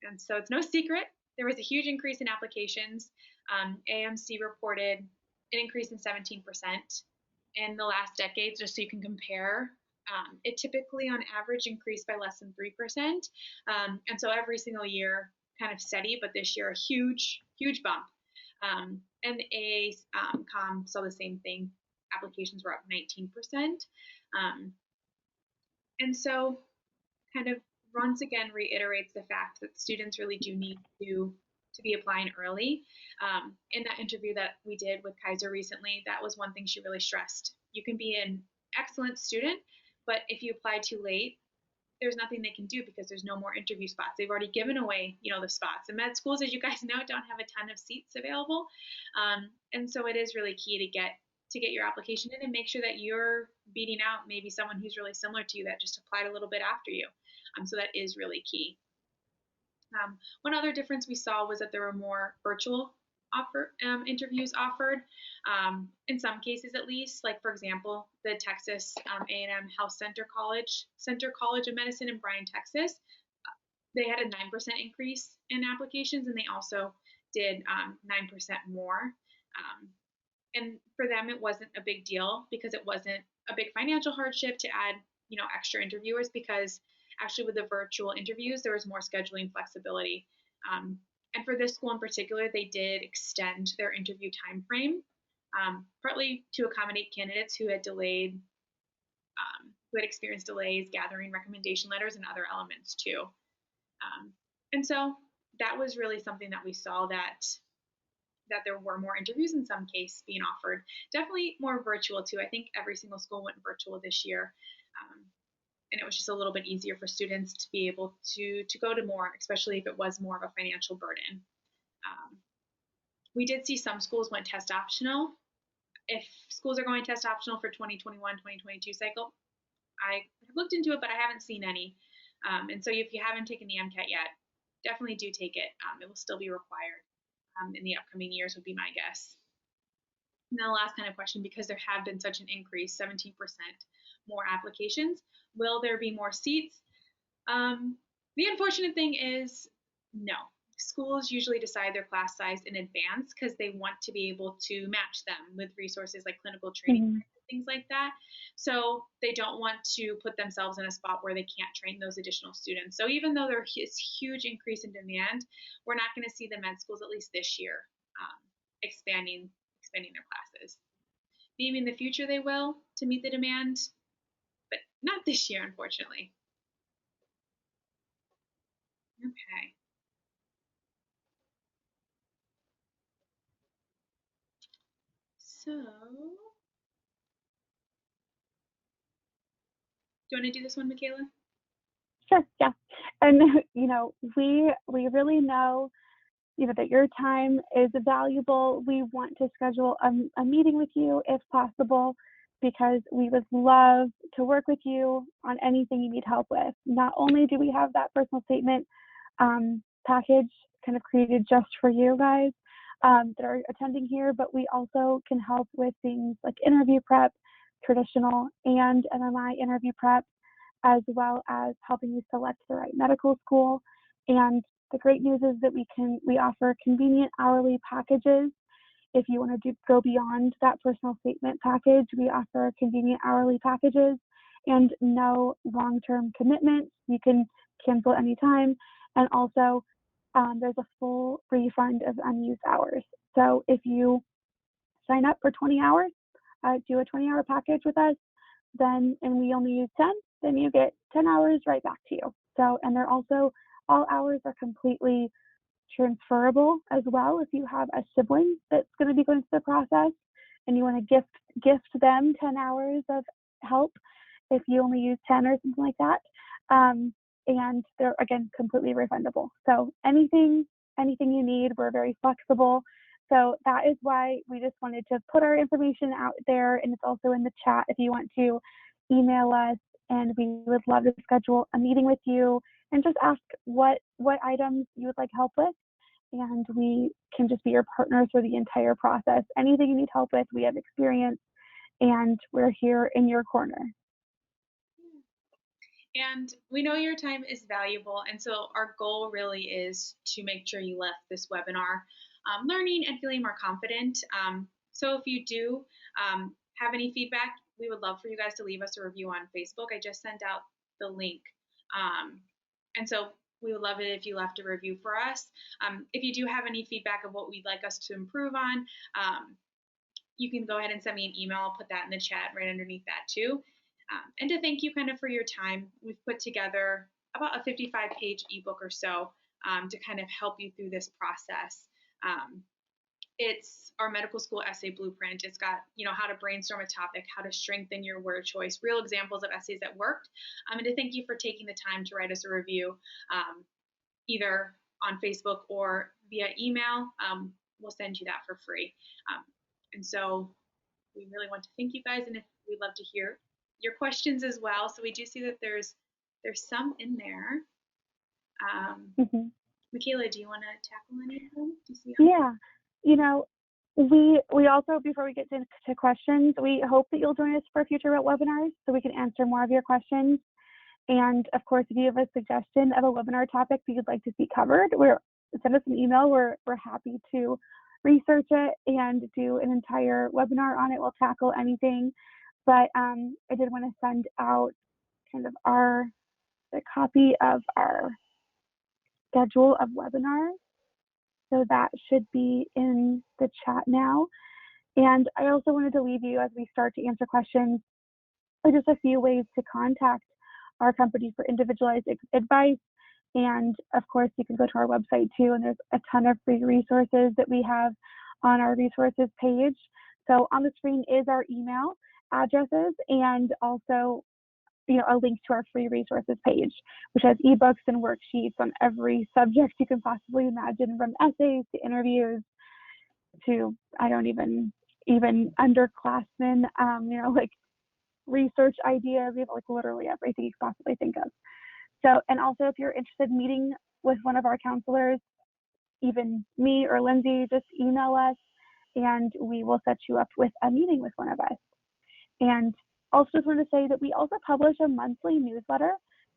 And so it's no secret, there was a huge increase in applications. AMC reported an increase in 17% in the last decade, just so you can compare. It typically, on average, increased by less than 3%. And so every single year, kind of steady, but this year, a huge, huge bump. And ACOM saw the same thing. Applications were up 19%. And so kind of once again reiterates the fact that students really do need to be applying early. In that interview that we did with Kaiser recently, that was one thing she really stressed. You can be an excellent student, but if you apply too late, there's nothing they can do because there's no more interview spots. They've already given away, the spots. And med schools, as you guys know, don't have a ton of seats available. And so it is really key to get your application in and make sure that you're beating out maybe someone who's really similar to you that just applied a little bit after you. So that is really key. One other difference we saw was that there were more virtual interviews offered, in some cases at least. Like, for example, the Texas A&M Health Center College of Medicine in Bryan, Texas, they had a 9% increase in applications, and they also did 9% more. And for them, it wasn't a big deal because it wasn't a big financial hardship to add, extra interviewers, because actually with the virtual interviews, there was more scheduling flexibility. And for this school in particular, they did extend their interview time frame, partly to accommodate candidates who had experienced delays gathering recommendation letters and other elements too. And so that was really something that we saw, that there were more interviews in some case being offered. Definitely more virtual too. I think every single school went virtual this year. And it was just a little bit easier for students to be able to go to more, especially if it was more of a financial burden. We did see some schools went test optional. If schools are going test optional for 2021-2022 cycle, I have looked into it, but I haven't seen any. And so if you haven't taken the MCAT yet, definitely do take it. It will still be required in the upcoming years, would be my guess. And then the last kind of question, because there have been such an increase, 17% more applications, will there be more seats? The unfortunate thing is no. Schools usually decide their class size in advance because they want to be able to match them with resources like clinical training, things like that. So they don't want to put themselves in a spot where they can't train those additional students. So even though there is huge increase in demand, we're not going to see the med schools, at least this year, expanding their classes. Maybe in the future they will to meet the demand, but not this year, unfortunately. Okay. So, do you want to do this one, Michaela? Sure, yeah. And, we really know, that your time is valuable. We want to schedule a meeting with you if possible, because we would love to work with you on anything you need help with. Not only do we have that personal statement package kind of created just for you guys, that are attending here, but we also can help with things like interview prep, traditional and MMI interview prep, as well as helping you select the right medical school. And the great news is that we offer convenient hourly packages. If you want to go beyond that personal statement package, we offer convenient hourly packages and no long-term commitments. You can cancel anytime. And also, there's a full refund of unused hours. So if you sign up for 20 hours, do a 20-hour package with us, and we only use 10, then you get 10 hours right back to you. So, and they're also, all hours are completely transferable as well. If you have a sibling that's going to be going through the process and you want to gift them 10 hours of help, if you only use 10 or something like that, and they're again completely refundable. So anything you need, we're very flexible. So that is why we just wanted to put our information out there, and it's also in the chat if you want to email us, and we would love to schedule a meeting with you and just ask what items you would like help with, and we can just be your partners through the entire process. Anything you need help with, we have experience, and we're here in your corner. And we know your time is valuable, and so our goal really is to make sure you left this webinar learning and feeling more confident. So if you do have any feedback, we would love for you guys to leave us a review on Facebook. I just sent out the link. And so we would love it if you left a review for us. If you do have any feedback of what we'd like us to improve on, you can go ahead and send me an email. I'll put that in the chat right underneath that too. And to thank you kind of for your time, we've put together about a 55-page ebook or so to kind of help you through this process. It's our medical school essay blueprint. It's got, how to brainstorm a topic, how to strengthen your word choice, real examples of essays that worked, and to thank you for taking the time to write us a review, either on Facebook or via email. We'll send you that for free. And so we really want to thank you guys, and if we'd love to hear your questions as well. So we do see that there's some in there. Michaela, do you want to tackle any of them? Do you see them? Yeah, we also, before we get to questions, we hope that you'll join us for future webinars so we can answer more of your questions. And of course, if you have a suggestion of a webinar topic that you'd like to see covered, send us an email. We're happy to research it and do an entire webinar on it. We'll tackle anything. But I did want to send out kind of the copy of our schedule of webinars. So that should be in the chat now. And I also wanted to leave you, as we start to answer questions, with just a few ways to contact our company for individualized advice. And of course, you can go to our website too, and there's a ton of free resources that we have on our resources page. So on the screen is our email addresses, and also a link to our free resources page, which has ebooks and worksheets on every subject you can possibly imagine, from essays to interviews to, I don't even underclassmen, like research ideas. We have like literally everything you can possibly think of. So, and also if you're interested in meeting with one of our counselors, even me or Lindsey, just email us and we will set you up with a meeting with one of us. And also just want to say that we also publish a monthly newsletter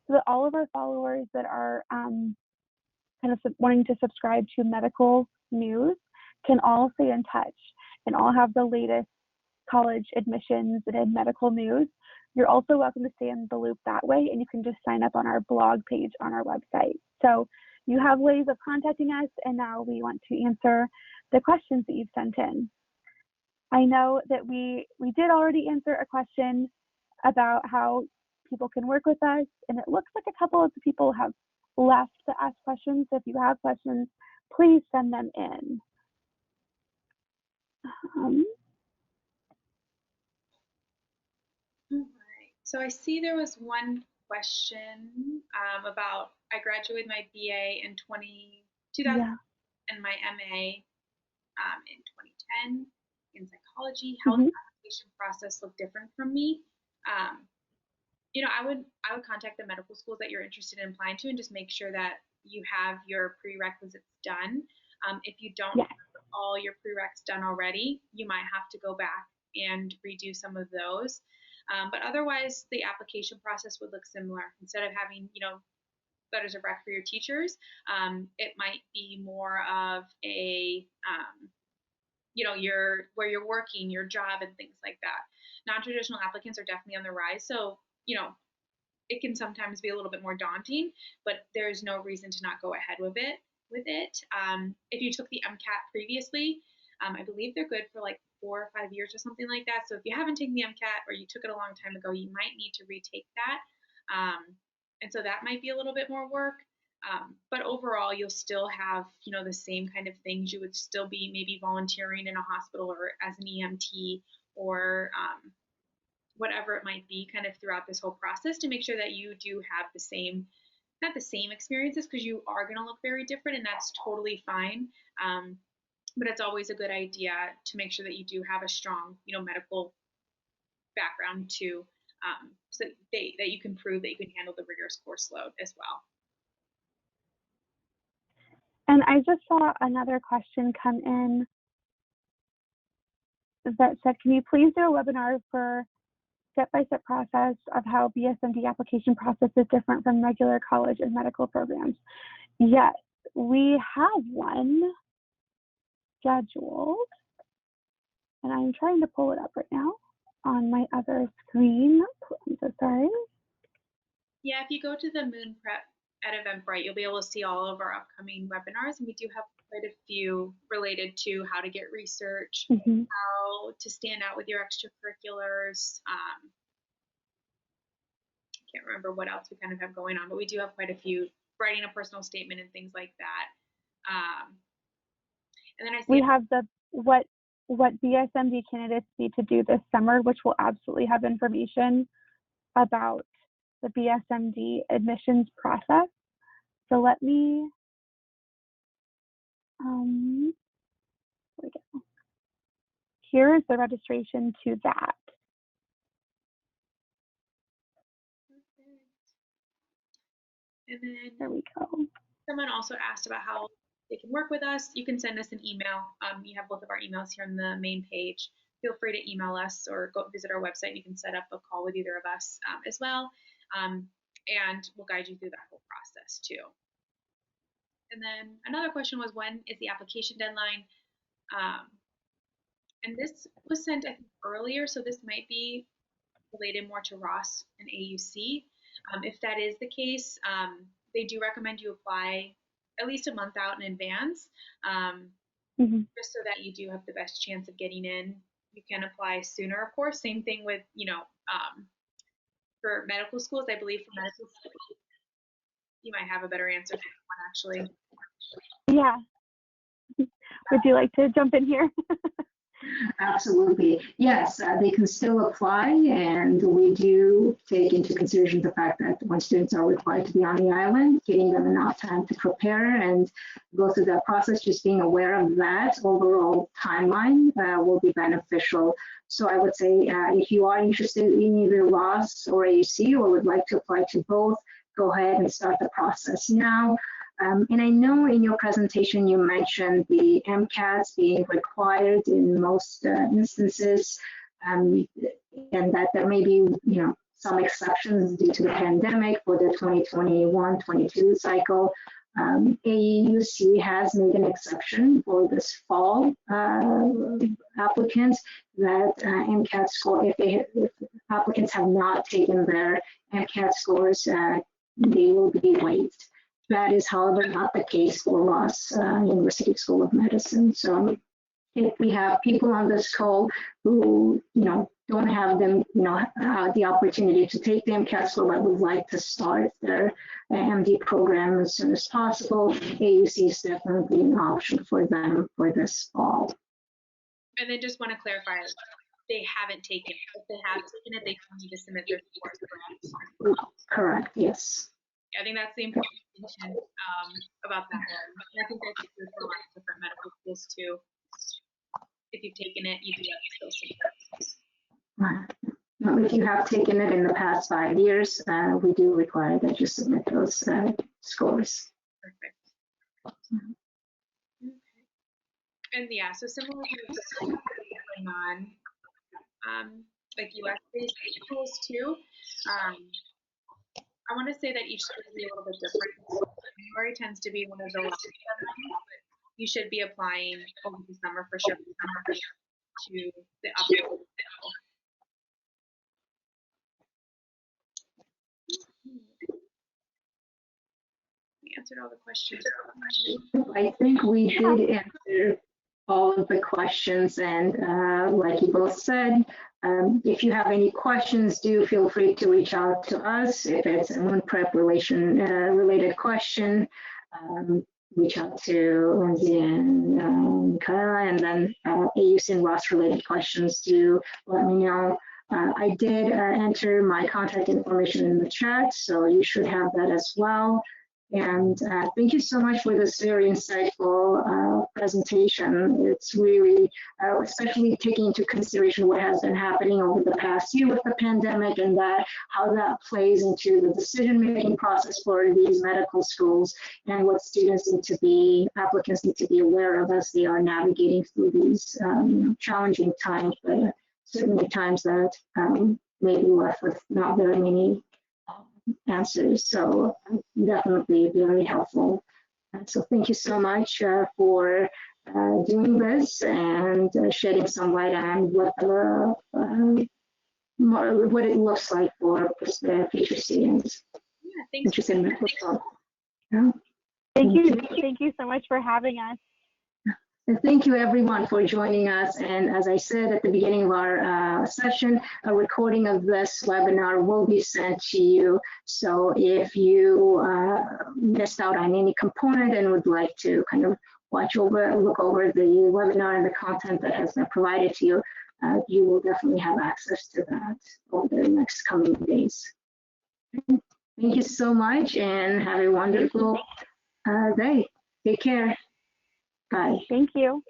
so that all of our followers that are kind of wanting to subscribe to medical news can all stay in touch and all have the latest college admissions and medical news. You're also welcome to stay in the loop that way, and you can just sign up on our blog page on our website. So you have ways of contacting us, and now we want to answer the questions that you've sent in. I know that we did already answer a question about how people can work with us, and it looks like a couple of the people have left to ask questions. So if you have questions, please send them in. All right. So I see there was one question about I graduated my BA in 2000 and my MA in 2010 in psychology. How does the application process look different from me? I would contact the medical schools that you're interested in applying to and just make sure that you have your prerequisites done. If you don't, all your prereqs done already, you might have to go back and redo some of those. But otherwise, the application process would look similar. Instead of having, letters of rec for your teachers, it might be more of a, where you're working, your job, and things like that. Non-traditional applicants are definitely on the rise, so it can sometimes be a little bit more daunting, but there's no reason to not go ahead with it. If you took the MCAT previously, I believe they're good for like 4 or 5 years or something like that. So if you haven't taken the MCAT or you took it a long time ago, you might need to retake that. And so that might be a little bit more work. But overall, you'll still have, the same kind of things. You would still be maybe volunteering in a hospital or as an EMT or whatever it might be kind of throughout this whole process to make sure that you do have the same, not the same experiences, because you are going to look very different, and that's totally fine. But it's always a good idea to make sure that you do have a strong, medical background too, so that you can prove that you can handle the rigorous course load as well. And I just saw another question come in that said, can you please do a webinar for step-by-step process of how BSMD application process is different from regular college and medical programs? Yes, we have one scheduled, and I'm trying to pull it up right now on my other screen. I'm so sorry. Yeah, if you go to the Moon Prep at Eventbrite, you'll be able to see all of our upcoming webinars, and we do have quite a few related to how to get research, how to stand out with your extracurriculars. I can't remember what else we kind of have going on, but we do have quite a few, writing a personal statement and things like that. And then we have the what BSMD candidates need to do this summer, which will absolutely have information about the BSMD admissions process. So let me, here we go. Here is the registration to that. And then there we go. Someone also asked about how they can work with us. You can send us an email. You have both of our emails here on the main page. Feel free to email us or go visit our website. You can set up a call with either of us as well. And we'll guide you through that whole process too. And then another question was, when is the application deadline? And this was sent, I think, earlier, so this might be related more to Ross and AUC. If that is the case, they do recommend you apply at least a month out in advance, just so that you do have the best chance of getting in. You can apply sooner, of course. Same thing with, for medical schools. I believe for medical schools, you might have a better answer for that one, actually. Yeah. Would you like to jump in here? Absolutely. Yes, they can still apply, and we do take into consideration the fact that when students are required to be on the island, giving them enough time to prepare and go through that process, just being aware of that overall timeline will be beneficial. So I would say if you are interested in either Ross or AUC or would like to apply to both, go ahead and start the process now. And I know in your presentation you mentioned the MCATs being required in most instances, and that there may be, some exceptions due to the pandemic for the 2021-22 cycle. AUC has made an exception for this fall applicants that MCAT score, if applicants have not taken their MCAT scores, they will be waived. That is, however, not the case for Ross University School of Medicine. So if we have people on this call who, don't have them, the opportunity to take the MCAT score but would like to start their MD program as soon as possible, AUC is definitely an option for them for this fall. And then just want to clarify, they haven't taken it. If they have taken it, they need to submit their scores, correct? Correct, yes. I think that's the important thing about that one. And I think that's true for a lot of different medical schools too. If you've taken it, you do have to still submit. If you have taken it in the past 5 years, we do require that you submit those scores. Perfect. And yeah, so similar to non like US-based schools too. I want to say that each school will be a little bit different. January tends to be one of the last deadlines, but you should be applying over the summer for sure to the upper. We answered all the questions. I think we did answer all of the questions, and like you both said, if you have any questions, do feel free to reach out to us. If it's an unprep related question, reach out to Lindsey and Michaela, and then AUC and Ross related questions, do let me know. I did enter my contact information in the chat, so you should have that as well. And thank you so much for this very insightful presentation. It's really, especially taking into consideration what has been happening over the past year with the pandemic, and that how that plays into the decision-making process for these medical schools, and what students need to be, applicants need to be aware of as they are navigating through these challenging times, but certainly times that may be left with not very many answers. So definitely very helpful. So thank you so much for doing this and shedding some light on what it looks like for future students. Yeah, thanks. Yeah. Thank you so much for having us. And thank you everyone for joining us. And as I said at the beginning of our session, a recording of this webinar will be sent to you. So if you missed out on any component and would like to kind of look over the webinar and the content that has been provided to you, you will definitely have access to that over the next coming days. Thank you so much and have a wonderful day. Take care. Bye. Thank you.